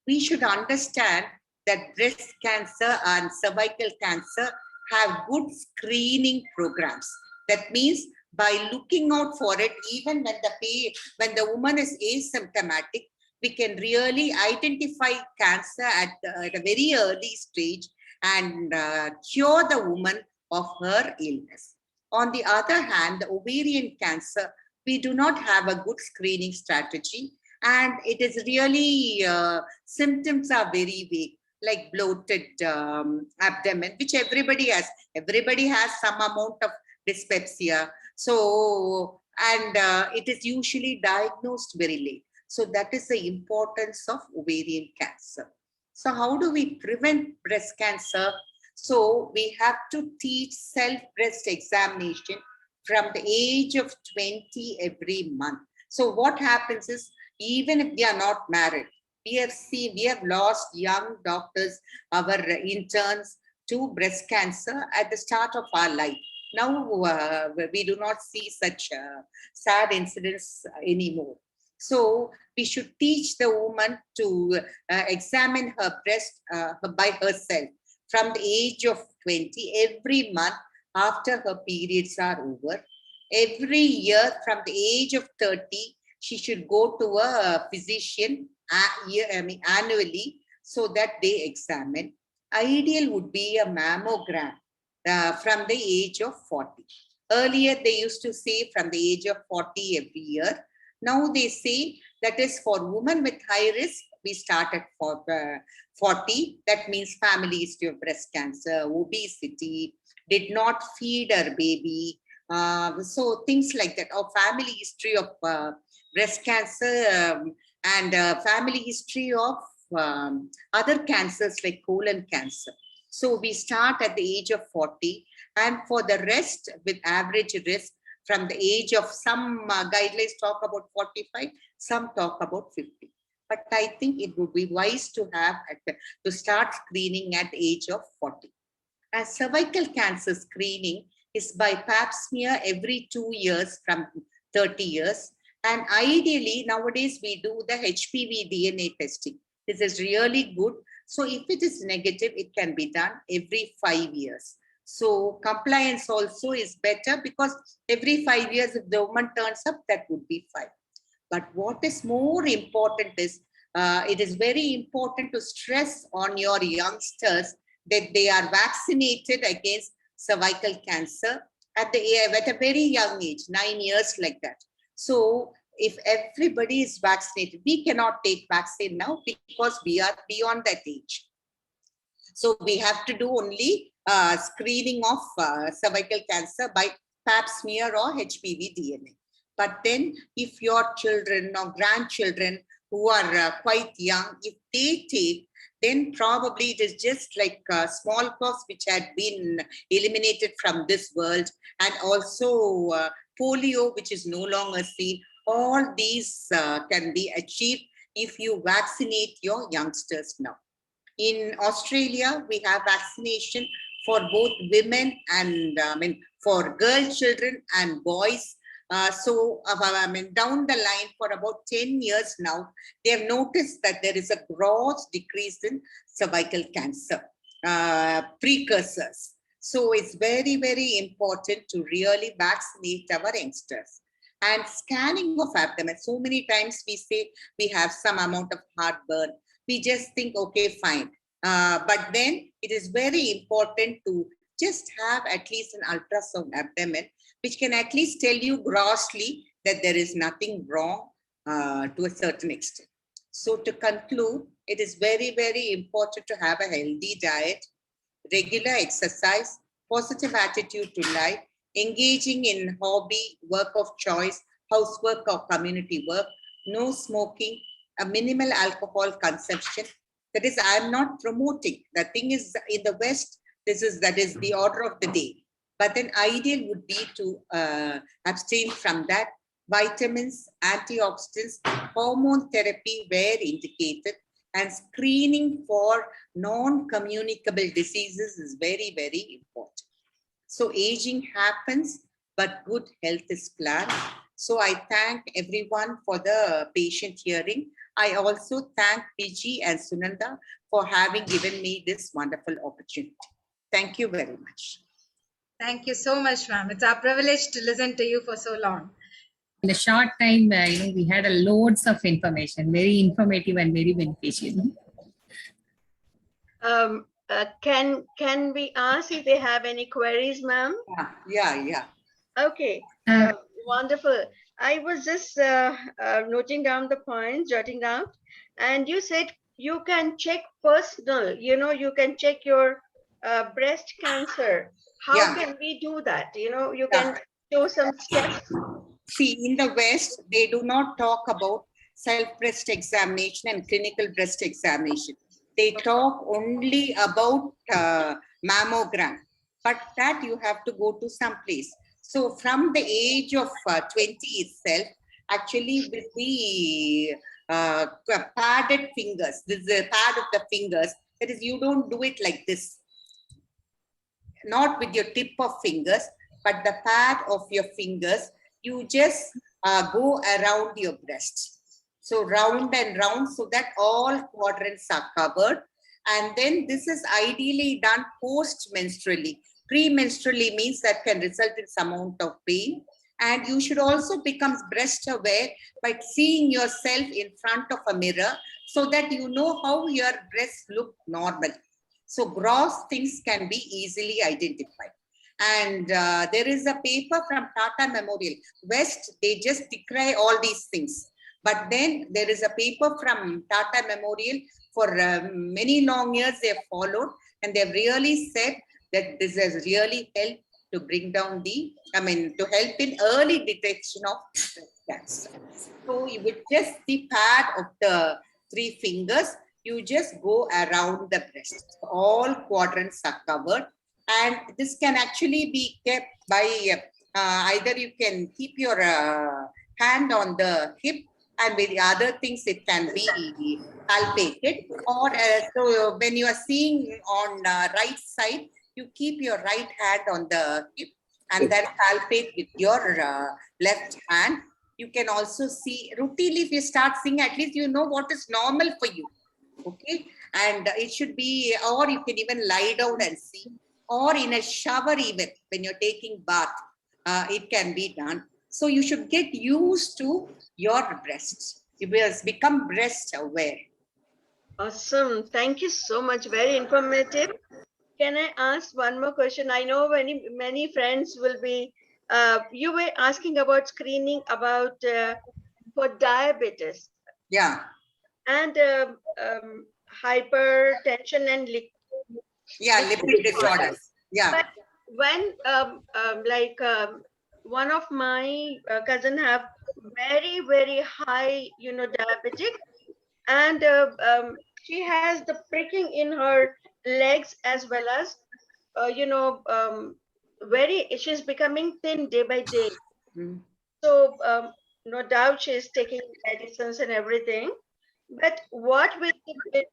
We should understand that breast cancer and cervical cancer have good screening programs. That means by looking out for it, even when the woman is asymptomatic, we can really identify cancer at a very early stage and cure the woman of her illness. On the other hand, the ovarian cancer, we do not have a good screening strategy, and it is really, symptoms are very vague, like bloated abdomen, which everybody has. Everybody has some amount of dyspepsia. So, and it is usually diagnosed very late. So that is the importance of ovarian cancer. So how do we prevent breast cancer? So we have to teach self-breast examination from the age of 20 every month. So what happens is, even if they are not married, we have lost young doctors, our interns, to breast cancer at the start of our life. Now we do not see such sad incidents anymore. So we should teach the woman to examine her breast by herself from the age of 20 every month after her periods are over. Every year from the age of 30, she should go to a physician annually so that they examine. Ideal would be a mammogram from the age of 40. Earlier, they used to say from the age of 40 every year. Now they say that is for women with high risk, we start at 40. That means family history of breast cancer, obesity, did not feed her baby. So things like that, or family history of breast cancer and family history of other cancers like colon cancer. So we start at the age of 40, and for the rest with average risk from the age of, some guidelines talk about 45, some talk about 50. But I think it would be wise to start screening at the age of 40. As cervical cancer screening is by pap smear every 2 years from 30 years. And ideally, nowadays, we do the HPV DNA testing. This is really good. So if it is negative, it can be done every 5 years. So compliance also is better, because every 5 years, if the woman turns up, that would be fine. But what is more important is, it is very important to stress on your youngsters that they are vaccinated against cervical cancer at a very young age, 9 years like that. So if everybody is vaccinated, we cannot take vaccine now because we are beyond that age. So we have to do only screening of cervical cancer by pap smear or HPV DNA. But then if your children or grandchildren who are quite young, if they take, then probably it is just like smallpox, which had been eliminated from this world, and also polio, which is no longer seen. All these can be achieved if you vaccinate your youngsters now. In Australia, we have vaccination for both women and for girl children and boys. Down the line for about 10 years now, they have noticed that there is a gross decrease in cervical cancer precursors. So it's very, very important to really vaccinate our youngsters. And scanning of abdomen, so many times we say we have some amount of heartburn. We just think, okay, fine. But then it is very important to just have at least an ultrasound abdomen, which can at least tell you grossly that there is nothing wrong to a certain extent. So to conclude, it is very, very important to have a healthy diet, regular exercise, positive attitude to life, engaging in hobby, work of choice, housework or community work, no smoking, a minimal alcohol consumption. That is, I'm not promoting. The thing is, in the West, that is the order of the day. But then ideal would be to abstain from that. Vitamins, antioxidants, hormone therapy where indicated, and screening for non-communicable diseases is very, very important. So aging happens, but good health is planned. So I thank everyone for the patient hearing. I also thank Viji and Sunanda for having given me this wonderful opportunity. Thank you very much. Thank you so much, ma'am. It's our privilege to listen to you for so long. In a short time, we had a loads of information, very informative and very beneficial. Can we ask if they have any queries, ma'am? Yeah. Okay, wonderful. I was just noting down the points, jotting down, and you said you can check personal, you can check your breast cancer. How can we do that? You can show some steps. See, in the West, they do not talk about self-breast examination and clinical breast examination. They talk only about mammogram, but that you have to go to some place. So from the age of 20 itself, actually with the padded fingers, this is the pad of the fingers, that is, you don't do it like this. Not with your tip of fingers, but the pad of your fingers, you just go around your breast. So round and round, so that all quadrants are covered. And then this is ideally done post-menstrually. Pre-menstrually means that can result in some amount of pain. And you should also become breast aware by seeing yourself in front of a mirror so that you know how your breasts look normal. So gross things can be easily identified. And there is a paper from Tata Memorial. West, they just decry all these things. But then there is a paper from Tata Memorial for many long years they have followed, and they've really said that this has really helped to bring down to help in early detection of breast cancer. So with just the pad of the 3 fingers, you just go around the breast. All quadrants are covered. And this can actually be kept by either you can keep your hand on the hip, and with the other things it can be palpated. Or so when you are seeing on right side, you keep your right hand on the hip and then palpate with your left hand. You can also see routinely, if you start seeing, at least you know what is normal for you. Okay, and it should be, or you can even lie down and see. Or in a shower even, when you're taking bath, it can be done. So you should get used to your breasts. You will become breast aware. Awesome. Thank you so much. Very informative. Can I ask one more question? I know many friends will be, you were asking about screening about for diabetes. Yeah. And hypertension and lipid disorders. Yeah. But when one of my cousin have very, very high, diabetic, and she has the pricking in her legs as well as, she's becoming thin day by day. Mm. So no doubt she's taking medicines and everything. But what will be the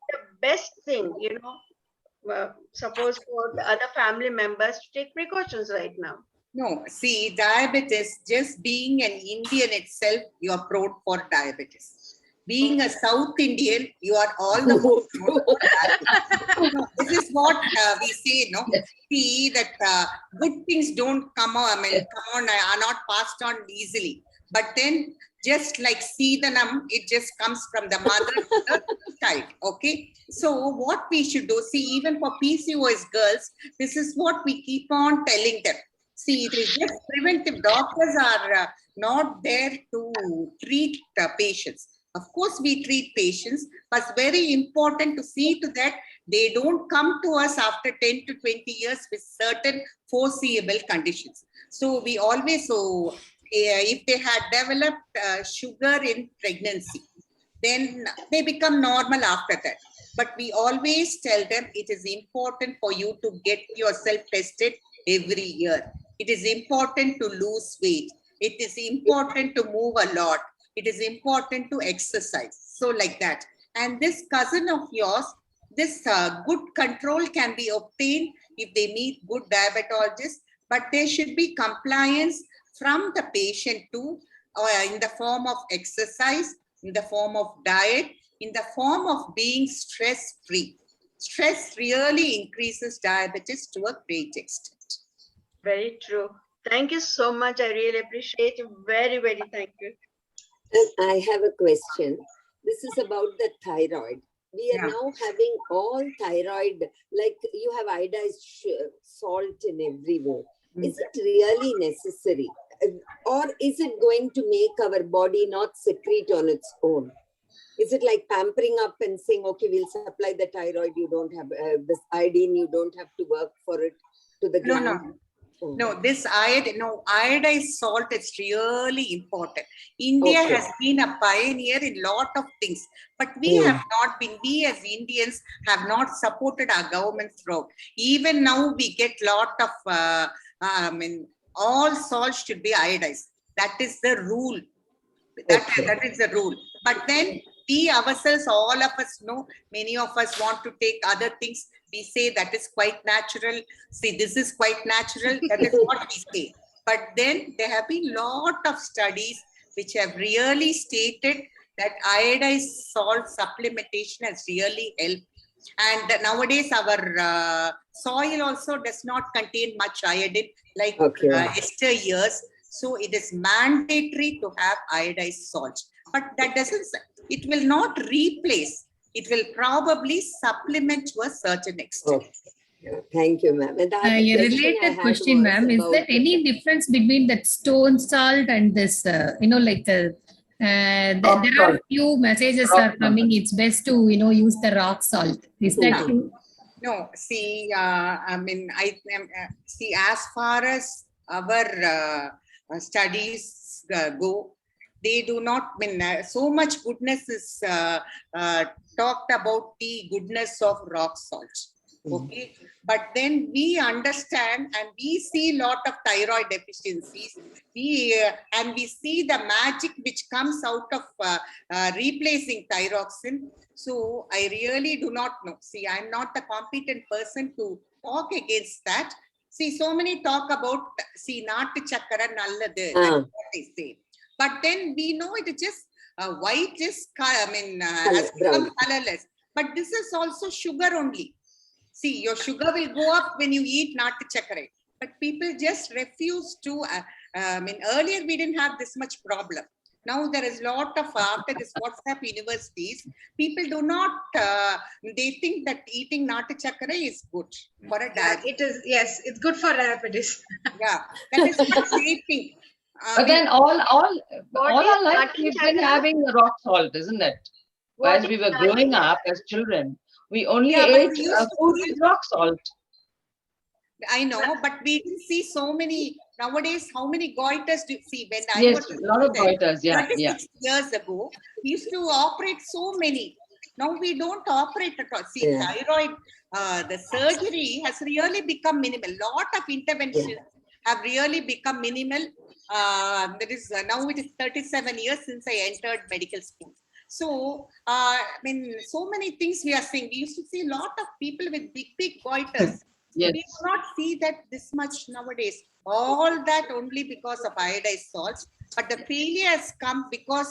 best thing, suppose for the other family members to take precautions right now? No, see, diabetes, just being an Indian itself, you are prone for diabetes. Being a South Indian, you are all the more prone for diabetes. No, this is what we say, no? See that good things don't come on, are not passed on easily. But then, just like seedhanam, it just comes from the mother to the child, okay? So what we should do, see, even for PCOS girls, this is what we keep on telling them. See, it is just preventive. Doctors are not there to treat patients. Of course, we treat patients, but it's very important to see to that they don't come to us after 10 to 20 years with certain foreseeable conditions. So we always, if they had developed sugar in pregnancy, then they become normal after that. But we always tell them it is important for you to get yourself tested every year. It is important to lose weight. It is important to move a lot. It is important to exercise. So like that. And this cousin of yours, this good control can be obtained if they meet good diabetologists, but there should be compliance from the patient too, in the form of exercise, in the form of diet, in the form of being stress-free. Stress really increases diabetes to a great extent. Very true. Thank you so much. I really appreciate it. Very, very thank you. I have a question. This is about the thyroid. We are now having all thyroid, like you have iodized salt in every way. Is it really necessary? Or is it going to make our body not secrete on its own? Is it like pampering up and saying, okay, we'll supply the thyroid, you don't have this iodine, you don't have to work for it to the gland? No, this iodized salt is really important. India has been a pioneer in a lot of things, but we have not been, we as Indians have not supported our government throughout. Even now we get lot of, all salt should be iodized. That is the rule. That is the rule. But then we ourselves, all of us know, many of us want to take other things. We say that is quite natural. See, this is quite natural. That is what we say. But then there have been lot of studies which have really stated that iodized salt supplementation has really helped. And nowadays our soil also does not contain much iodine like ester years. So it is mandatory to have iodized salt. But that doesn't, it will not replace. It will probably supplement to a certain extent. Thank you, ma'am. A related question, ma'am, is there any difference between that stone salt and this, there are few messages are coming, it's best to, use the rock salt. Is that true? No, see, see, as far as our studies go, they do not mean so much goodness is talked about the goodness of rock salt. Okay, but then we understand and we see a lot of thyroid deficiencies. And we see the magic which comes out of replacing thyroxine. So I really do not know. See, I'm not the competent person to talk against that. See, so many talk about, see, Naattu Chakkara nalladhu, that's what they say. But then we know it is just white is, has become colorless. But this is also sugar only. See, your sugar will go up when you eat Naattu Chakkara. But people just refuse to, earlier we didn't have this much problem. Now there is a lot of, after this WhatsApp universities, people do not, they think that eating Naattu Chakkara is good for a diet. It is, yes, it's good for diabetes. Yeah, that is what they think. But then all our life we've been having rock salt, isn't it? As we were growing up as children, we only ate food with rock salt. I know, but we didn't see so many. Nowadays, how many goiters do you see? When I Yes, was a lot of goiters, 36 years ago, we used to operate so many. Now we don't operate at all. See, thyroid, the surgery has really become minimal. Lot of interventions have really become minimal. There is now it is 37 years since I entered medical school. So, I mean, so many things we are seeing. We used to see a lot of people with big goiters. Yes. We do not see that this much nowadays. All that only because of iodized salts. But the failure has come because,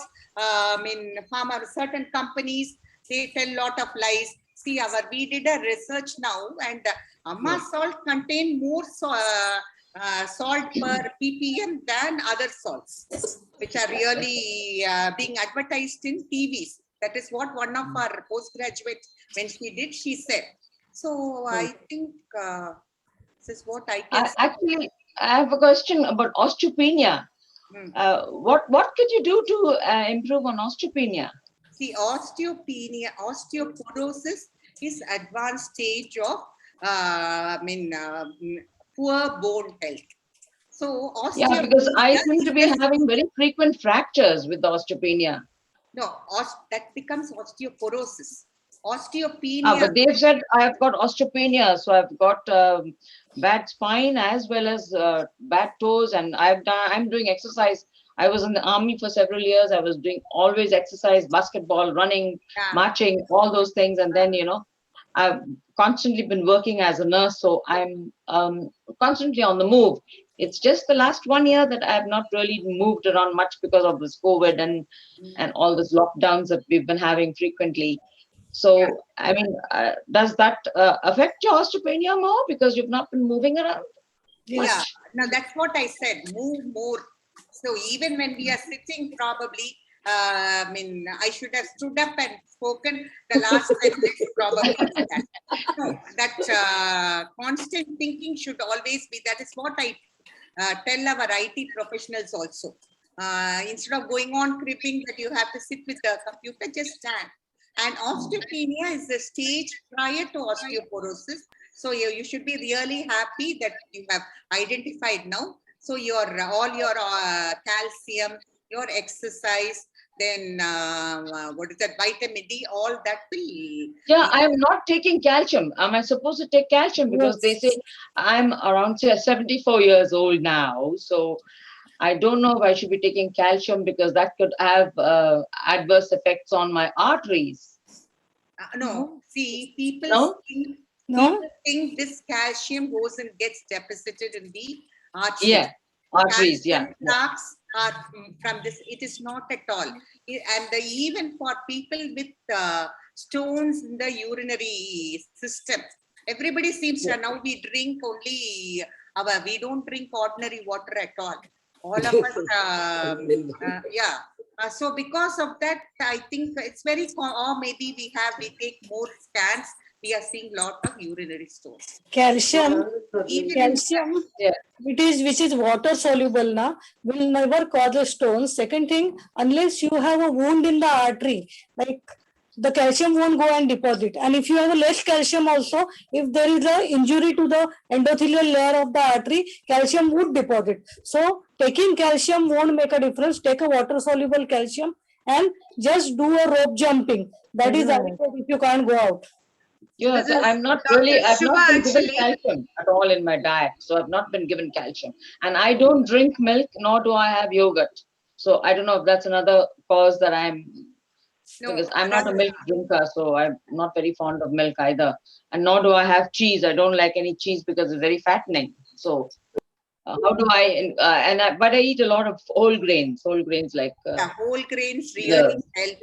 certain companies, they tell a lot of lies. See, we did a research now, and Amma salt contain more salt per ppm than other salts, which are really being advertised in TVs. That is what one of our postgraduates, when she did, she said. So I think this is what I can say. Actually, I have a question about osteopenia. What could you do to improve on osteopenia? See, osteoporosis is advanced stage of poor bone health. So yeah, because I seem to be having very frequent fractures with osteopenia. No, that becomes osteoporosis. Osteopenia. But they've said I've got osteopenia, so I've got bad spine as well as bad toes, and I'm doing exercise. I was in the army for several years. I was doing always exercise, basketball, running, marching, all those things, and then I've constantly been working as a nurse, so I'm constantly on the move. It's just the last 1 year that I have not really moved around much because of this COVID and all these lockdowns that we've been having frequently. So, I mean, does that affect your osteopenia more because you've not been moving around? Yeah, no, that's what I said. Move more. So even when we are sitting, probably, I should have stood up and spoken the last 10 minutes, probably. No, that constant thinking should always be. That is what I tell our IT professionals also. Instead of going on cribbing that you have to sit with the computer, just stand. And osteopenia is the stage prior to osteoporosis. So you should be really happy that you have identified now. So all your calcium, your exercise, then what is that, vitamin D, all that will. Yeah, I am not taking calcium. Am I supposed to take calcium? Because they say I'm around 74 years old now. So I don't know if I should be taking calcium because that could have adverse effects on my arteries. No, see, people think this calcium goes and gets deposited in the arteries. Yeah, arteries, plaques are from this. It is not at all. And even for people with stones in the urinary system, everybody seems to now we drink only we don't drink ordinary water at all. All of us, so because of that, I think it's very, or maybe we take more scans. We are seeing a lot of urinary stones. Calcium, which is water soluble now, will never cause a stone. Second thing, unless you have a wound in the artery, like the calcium won't go and deposit. And if you have a less calcium also, if there is an injury to the endothelial layer of the artery, calcium would deposit. So taking calcium won't make a difference. Take a water soluble calcium and just do a rope jumping. That is adequate if you can't go out. Yes, I've not been given calcium at all in my diet. So I've not been given calcium. And I don't drink milk, nor do I have yogurt. So I don't know if that's another cause that because I'm not a milk drinker, so I'm not very fond of milk either. And nor do I have cheese. I don't like any cheese because it's very fattening. So how do I, but I eat a lot of whole grains like. Whole grains really help.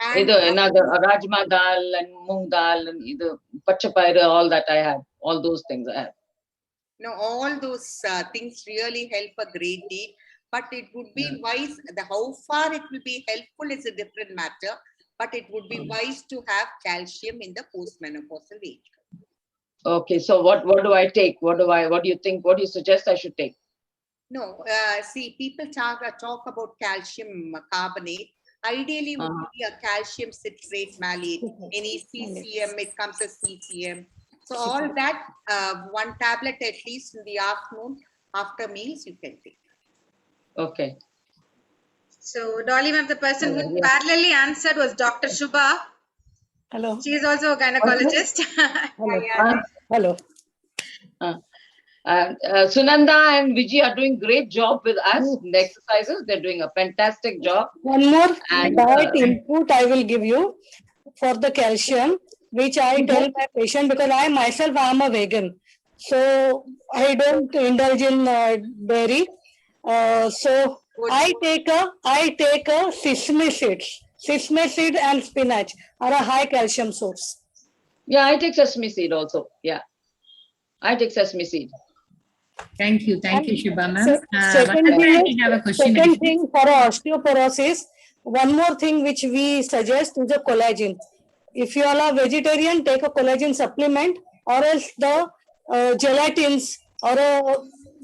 Either another rajma dal and moong dal and either pachapaira, all that I have, all those things I have. No, all those things really help a great deal. But it would be wise, how far it will be helpful is a different matter, but it would be wise to have calcium in the postmenopausal age. Okay, so what do I take? What do you think? What do you suggest I should take? No, see, people talk about calcium carbonate. Ideally, would be a calcium citrate malate. Any CCM, it comes as CCM. So all that, one tablet at least in the afternoon after meals you can take. Okay. So, Dolly ma'am, the person who parallelly answered was Dr. Shubha. Hello. She is also a gynecologist. Hello. Hello. Sunanda and Vijay are doing great job with us in the exercises. They're doing a fantastic job. One more And, diet input I will give you for the calcium, which I tell my patient, because I myself am a vegan, so I don't indulge in dairy. So I take a sesame seeds. Sesame seed and spinach are a high calcium source. Yeah, I take sesame seed also. Yeah, I take sesame seed. Thank you, Shubha ma'am. Second thing for osteoporosis, one more thing which we suggest is a collagen. If you are a vegetarian, take a collagen supplement, or else the gelatins or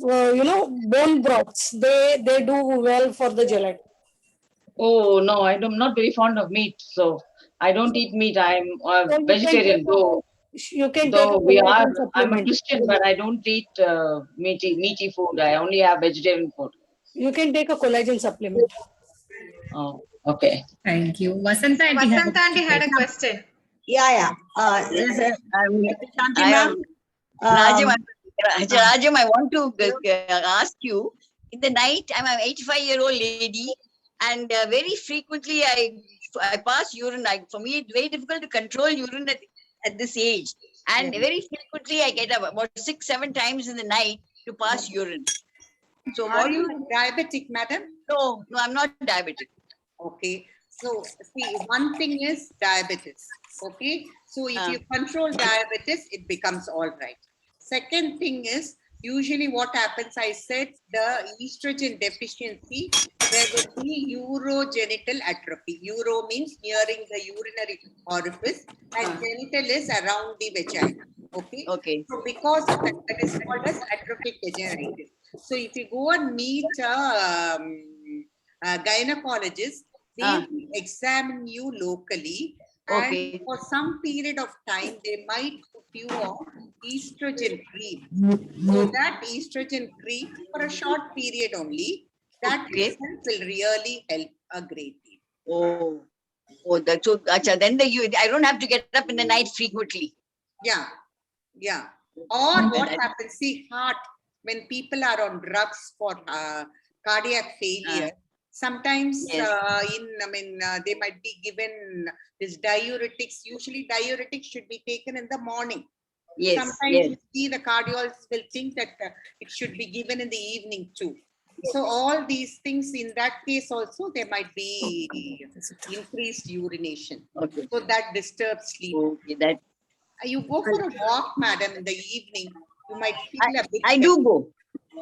bone broths. They do well for the gelatin. Oh no, I'm not very fond of meat, so I don't eat meat. I'm a vegetarian, though. You can though we are. I'm a Christian, but I don't eat meaty food. I only have vegetarian food. You can take a collagen supplement. Oh, okay. Thank you. Vasanta aunty had a question. Yeah. Shaanthy ma'am. Rajam, I want to ask you, in the night, I'm an 85-year-old lady, and very frequently I pass urine. For me, it's very difficult to control urine at this age. And very frequently I get up about 6-7 times in the night to pass urine. So are you diabetic, madam? No, I'm not diabetic. Okay. So see, one thing is diabetes. Okay. So if you control diabetes, it becomes all right. Second thing is, usually what happens, I said, the estrogen deficiency, there will be urogenital atrophy. Uro means nearing the urinary orifice, and genital is around the vagina. Okay. Okay. So because of that, that is called as atrophic vaginitis. So if you go and meet a gynecologist, they will examine you locally. Okay. And for some period of time, they might put you on estrogen cream. So that estrogen cream, for a short period only, that itself will really help a great deal. That's so. Then I don't have to get up in the night frequently. Yeah. Or what happens? See, heart, when people are on drugs for cardiac failure, sometimes they might be given this diuretics. Usually diuretics should be taken in the morning. Sometimes you see the cardiologist will think that it should be given in the evening too. So all these things, in that case also, there might be increased urination. Okay. So that disturbs sleep. Okay, you go for a walk, madam, in the evening. You might feel a bit. I do go.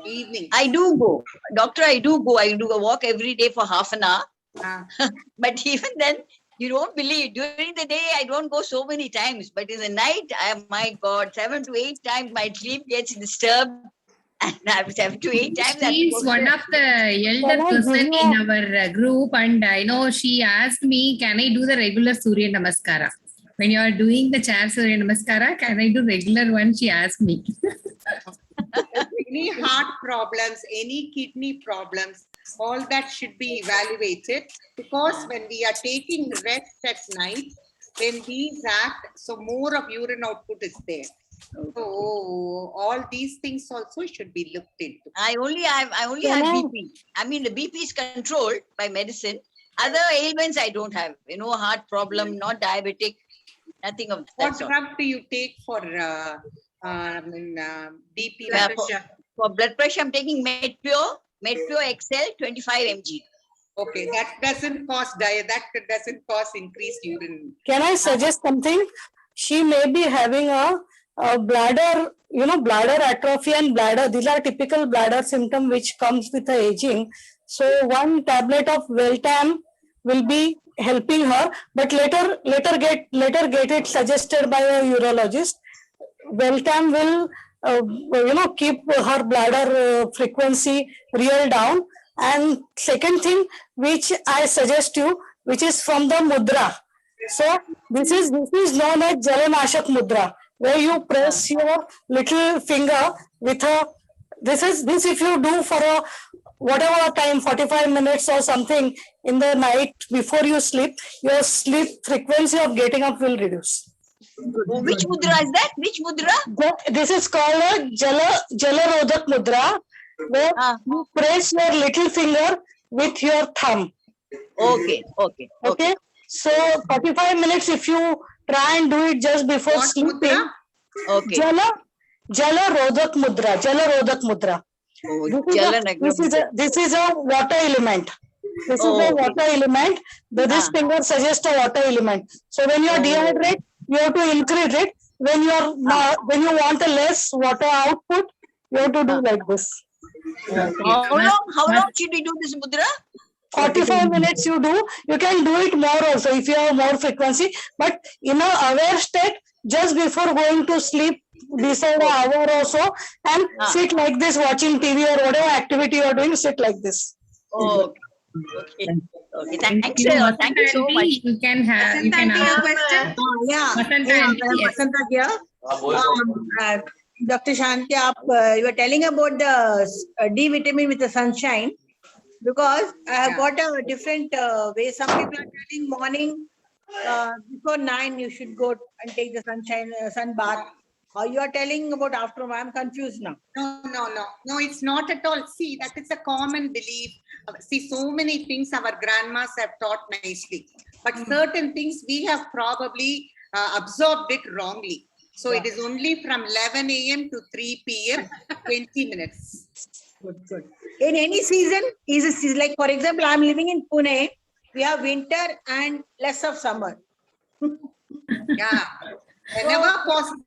Evening. I do go. Doctor, I do go. I do a walk every day for half an hour. But even then, you don't believe. During the day, I don't go so many times. But in the night, my God, 7 to 8 times my sleep gets disturbed. And I have 7 to 8 times. She is one of the elder person in our group, and I know she asked me, can I do the regular Surya Namaskara? When you are doing the chair Surya Namaskara, can I do regular one? She asked me. Any heart problems, any kidney problems, all that should be evaluated, because when we are taking rest at night, when these act, so more of urine output is there. So all these things also should be looked into. I only have BP. I mean, the BP is controlled by medicine. Other ailments I don't have. Heart problem, not diabetic, nothing of that. What drug do you take for BP? For blood pressure, I'm taking MedPure XL 25 mg. Okay, that doesn't cause that doesn't cause increased urine. Can I suggest something? She may be having a bladder, bladder atrophy and bladder. These are typical bladder symptom which comes with the aging. So one tablet of Veltam will be helping her, but later get it suggested by a urologist. Veltam will keep her bladder frequency real down. And second thing which I suggest you, which is from the mudra. So this is known as Jalanashak mudra, where you press your little finger with a this if you do for a whatever time, 45 minutes or something in the night before you sleep, your sleep frequency of getting up will reduce. Oh, which mudra is that? Which mudra? This is called a Jalarodhak mudra, where you press your little finger with your thumb. Okay. So 45 minutes if you try and do it just before sleeping. Okay. Jalarodhak mudra. This is a water element. This is a water element. This finger suggests a water element. So when you are dehydrated, you have to increase it. When you want a less water output, you have to do like this. How long should we do this mudra? 45 minutes you do. You can do it more also if you have more frequency. But in an aware state, just before going to sleep, decide an hour or so, and sit like this, watching TV or whatever activity you are doing, sit like this. Okay. Thank you so much. You can have your question. Vasanta here. Dr. Shaanthy, you were telling about the D vitamin with the sunshine, because I have got a different way. Some people are telling morning before 9 you should go and take the sunshine, sun bath. You are telling about after. I'm confused now. No, it's not at all. See, that is a common belief. See, so many things our grandmas have taught nicely, but certain things we have probably absorbed it wrongly. So it is only from 11 a.m. to 3 p.m. 20 minutes. Good. In any season, like, for example, I'm living in Pune. We have winter and less of summer. Whenever possible.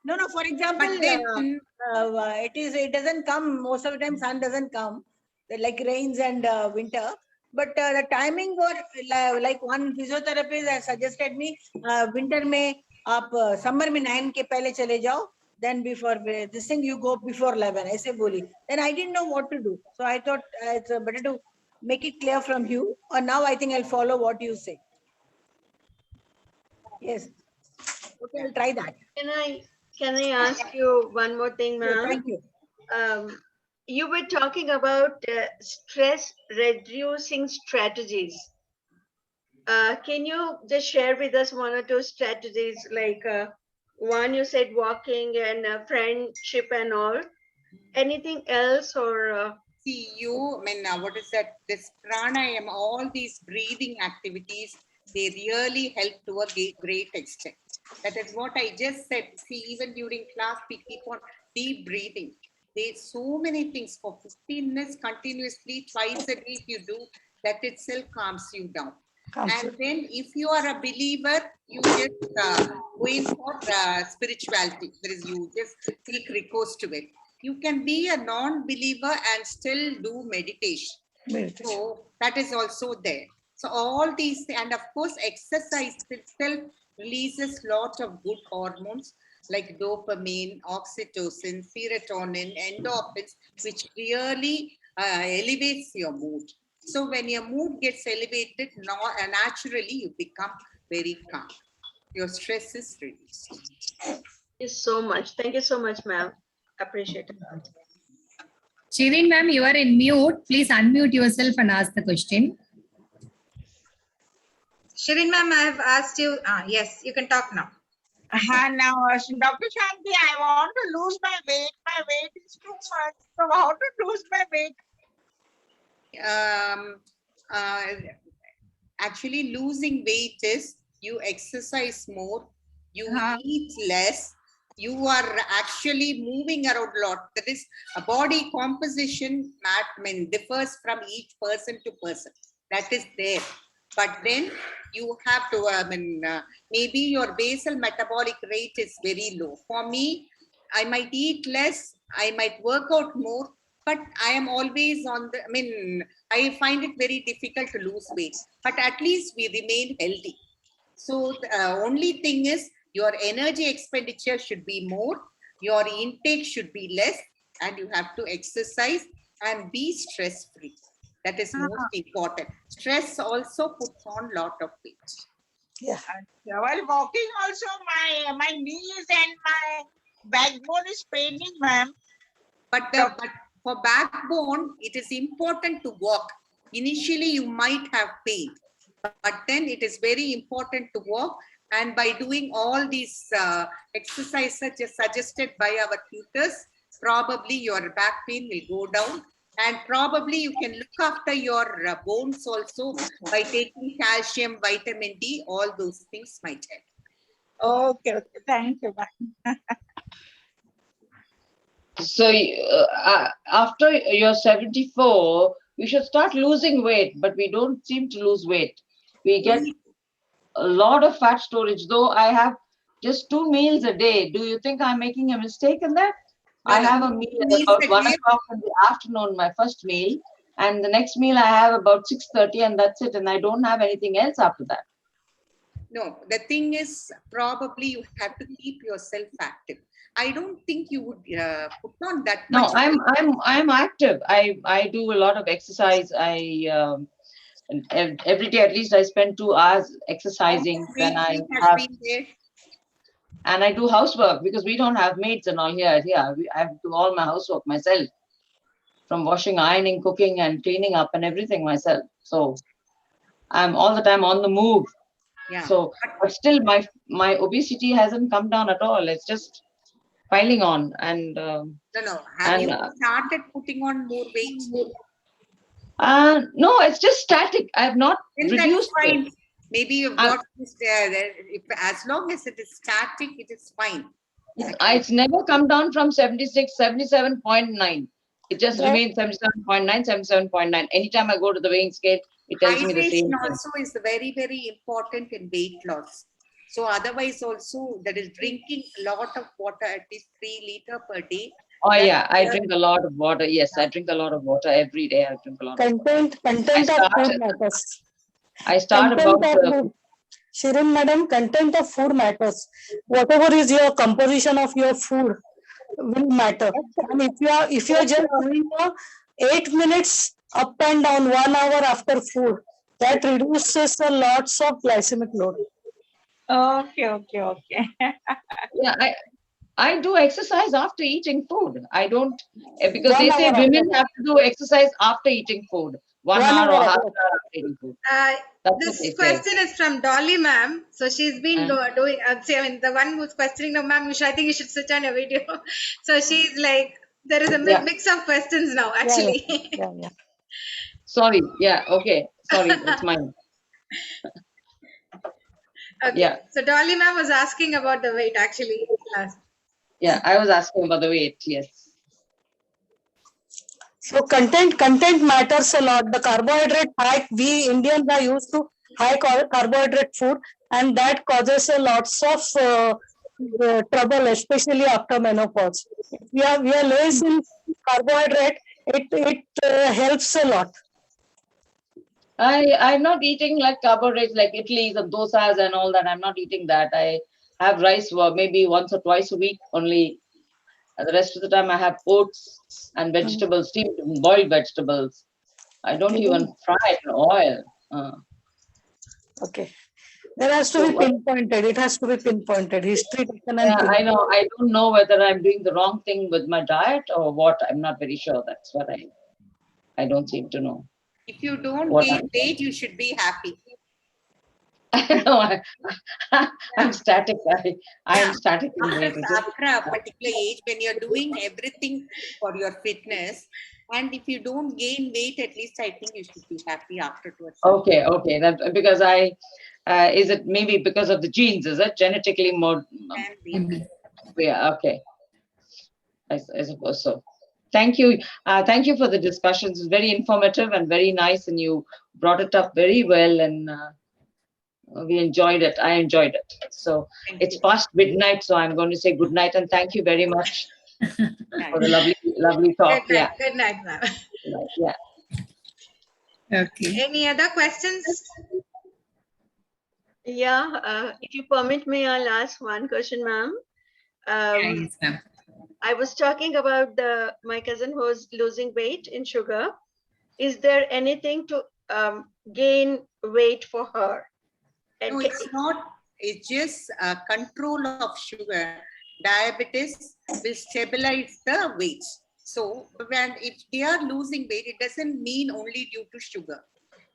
No. For example, it doesn't come most of the time. Sun doesn't come, like rains and winter. But the timing, or like one physiotherapist has suggested me, winter में आप summer में 9 के पहले चले जाओ. Then before this thing you go before 11. ऐसे बोली. Then I didn't know what to do. So I thought it's better to make it clear from you. Or now I think I'll follow what you say. Yes. Okay, I'll try that. Can I ask you one more thing, ma'am? Thank you. You were talking about stress reducing strategies. Can you just share with us one or two strategies? Like one, you said walking and friendship and all. Anything else, or? See, what is that? This pranayama, all these breathing activities, they really help to a great extent. That is what I just said. See, even during class, we keep on deep breathing. There's so many things. For 15 minutes continuously, twice a day, if you do, that itself calms you down. And then if you are a believer, you just go in for spirituality. That is, you just take recourse to it. You can be a non-believer and still do meditation. So that is also there. So all these, and of course, exercise itself releases lot of good hormones like dopamine, oxytocin, serotonin, endorphins, which really elevates your mood. So when your mood gets elevated, naturally you become very calm. Your stress is reduced. Thank you so much. Thank you so much, ma'am. Appreciate it. Shirin ma'am, you are in mute. Please unmute yourself and ask the question. Shirin ma'am, I have asked you. Yes, you can talk now. Now, Dr. Shaanthy, I want to lose my weight. My weight is too much. So how to lose my weight? Actually, losing weight is you exercise more, you eat less, you are actually moving around a lot. That is, a body composition differs from each person to person. That is there. But then you have to, maybe your basal metabolic rate is very low. For me, I might eat less, I might work out more, but I am always on the, I find it very difficult to lose weight, but at least we remain healthy. So the only thing is your energy expenditure should be more, your intake should be less, and you have to exercise and be stress-free. That is most important. Stress also puts on a lot of weight. Yeah. While walking also, my knees and my backbone is paining, ma'am. But for backbone, it is important to walk. Initially, you might have pain, but then it is very important to walk. And by doing all these exercises suggested by our tutors, probably your back pain will go down. And probably you can look after your bones also by taking calcium, vitamin D, all those things might help. Okay, thank you. So after you're 74, you should start losing weight, but we don't seem to lose weight. We get a lot of fat storage, though I have just 2 meals a day. Do you think I'm making a mistake in that? No, I have a meal at about 1 o'clock in the afternoon, my first meal, and the next meal I have about 6:30, and that's it. And I don't have anything else after that. No, the thing is, probably you have to keep yourself active. I don't think you would put on that much. No, I'm active. I do a lot of exercise. Every day at least I spend 2 hours exercising. Then I do housework because we don't have maids and all here. I have to do all my housework myself, from washing, ironing, cooking, and cleaning up and everything myself. So I'm all the time on the move. Yeah. So, but still, my obesity hasn't come down at all. It's just piling on. And have you started putting on more weight? No, it's just static. I have not reduced it. Maybe you've got this as long as it is static, it is fine. It's never come down from 76, 77.9. It just remains 77.9, 77.9. Anytime I go to the weighing scale, it tells me the same thing. Also is very, very important in weight loss. So otherwise also, that is drinking a lot of water, at least 3 liters per day. Oh yeah, I drink a lot of water. Yes, I drink a lot of water every day. I drink a lot of water. Content of food matters. I start about Shirin madam, content of food matters. Whatever is your composition of your food will matter. And if you are just doing 8 minutes up and down 1 hour after food, that reduces a lots of glycemic load. Okay. Yeah, I do exercise after eating food. I don't, because they say women have to do exercise after eating food. 1 hour or half an hour after eating food. This question is from Dolly ma'am. So she's been doing, the one who's questioning the ma'am, I think you should switch on your video. So she's like, there is a mix of questions now, actually. Yeah. Sorry. Yeah. Okay. Sorry. It's mine. Okay. Yeah. So Dolly ma'am was asking about the weight, actually. Yeah, I was asking about the weight. Yes. So content matters a lot. The carbohydrate high, we Indians are used to high carbohydrate food, and that causes a lots of trouble, especially after menopause. We are less in carbohydrate. It helps a lot. I'm not eating like carbohydrates like idlis and dosas and all that. I'm not eating that. I have rice maybe once or twice a week only. The rest of the time I have oats and vegetables, steamed boiled vegetables. I don't even fry it in oil. Okay. There has to be pinpointed. It has to be pinpointed. History taken and I know. I don't know whether I'm doing the wrong thing with my diet or what. I'm not very sure. That's what I don't seem to know. If you don't gain weight, you should be happy. No, I'm static. I am static in weight. After a particular age, when you're doing everything for your fitness, and if you don't gain weight, at least I think you should be happy afterwards. Okay. That because is it maybe because of the genes? Is it genetically more? Yeah. Okay. I suppose so. Thank you. Thank you for the discussions. It's very informative and very nice, and you brought it up very well, and we enjoyed it. I enjoyed it. So it's past midnight, so I'm going to say good night and thank you very much for the lovely talk. Good night, ma'am. Yeah. Okay. Any other questions? Yeah, if you permit me, I'll ask one question, ma'am. Yes, ma'am. I was talking about my cousin who's losing weight in sugar. Is there anything to gain weight for her? No, it's not. It's just control of sugar. Diabetes will stabilize the weight. So when if they are losing weight, it doesn't mean only due to sugar.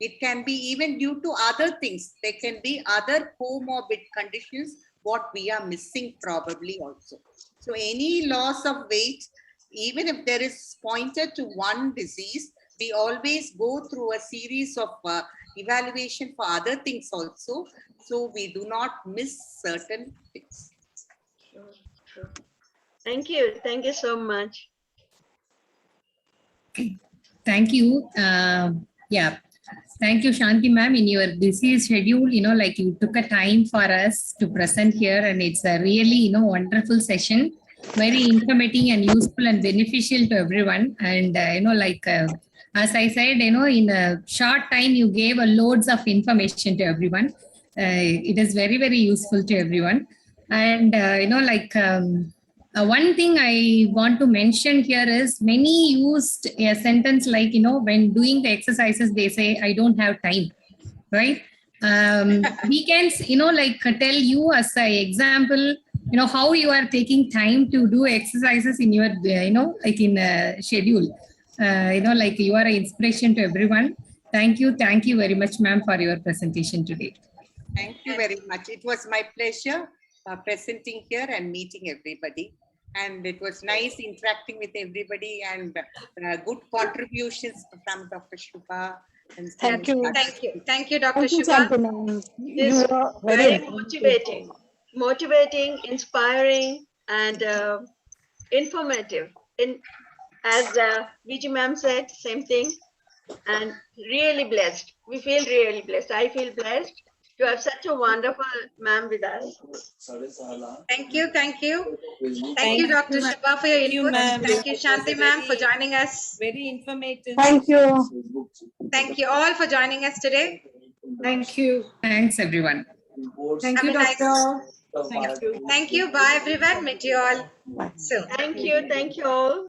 It can be even due to other things. There can be other comorbid conditions what we are missing probably also. So any loss of weight, even if there is pointed to one disease, we always go through a series of evaluation for other things also. So we do not miss certain things. True. Thank you. Thank you so much. Thank you. Yeah. Thank you, Shaanthy ma'am. In your busy schedule, like you took a time for us to present here, and it's a really, wonderful session, very informative and useful and beneficial to everyone. And, as I said, in a short time, you gave loads of information to everyone. It is very, very useful to everyone. And, one thing I want to mention here is many used a sentence like, when doing the exercises, they say, I don't have time, right? We can, tell you as an example, how you are taking time to do exercises in your, in a schedule. You are an inspiration to everyone. Thank you. Thank you very much, ma'am, for your presentation today. Thank you very much. It was my pleasure presenting here and meeting everybody. And it was nice interacting with everybody and good contributions from Dr. Shubha. And Thank you. Thank you. Thank you, Dr. Thank you, Shubha. Shaanthy ma'am. This You is are very very motivating, inspiring, and informative. As Viji ma'am said, same thing, and really blessed. We feel really blessed. I feel blessed to have such a wonderful ma'am with us. Thank you. Thank you. Thank you, Dr. Shubha, for your input. Thank you, Shaanthy ma'am, for joining us. Very informative. Thank you. Thank you all for joining us today. Thank you. Thanks, everyone. Thank you, Have a nice- doctor. Thank you. Thank you. Bye, everyone. Meet you all soon. Thank you. Thank you all.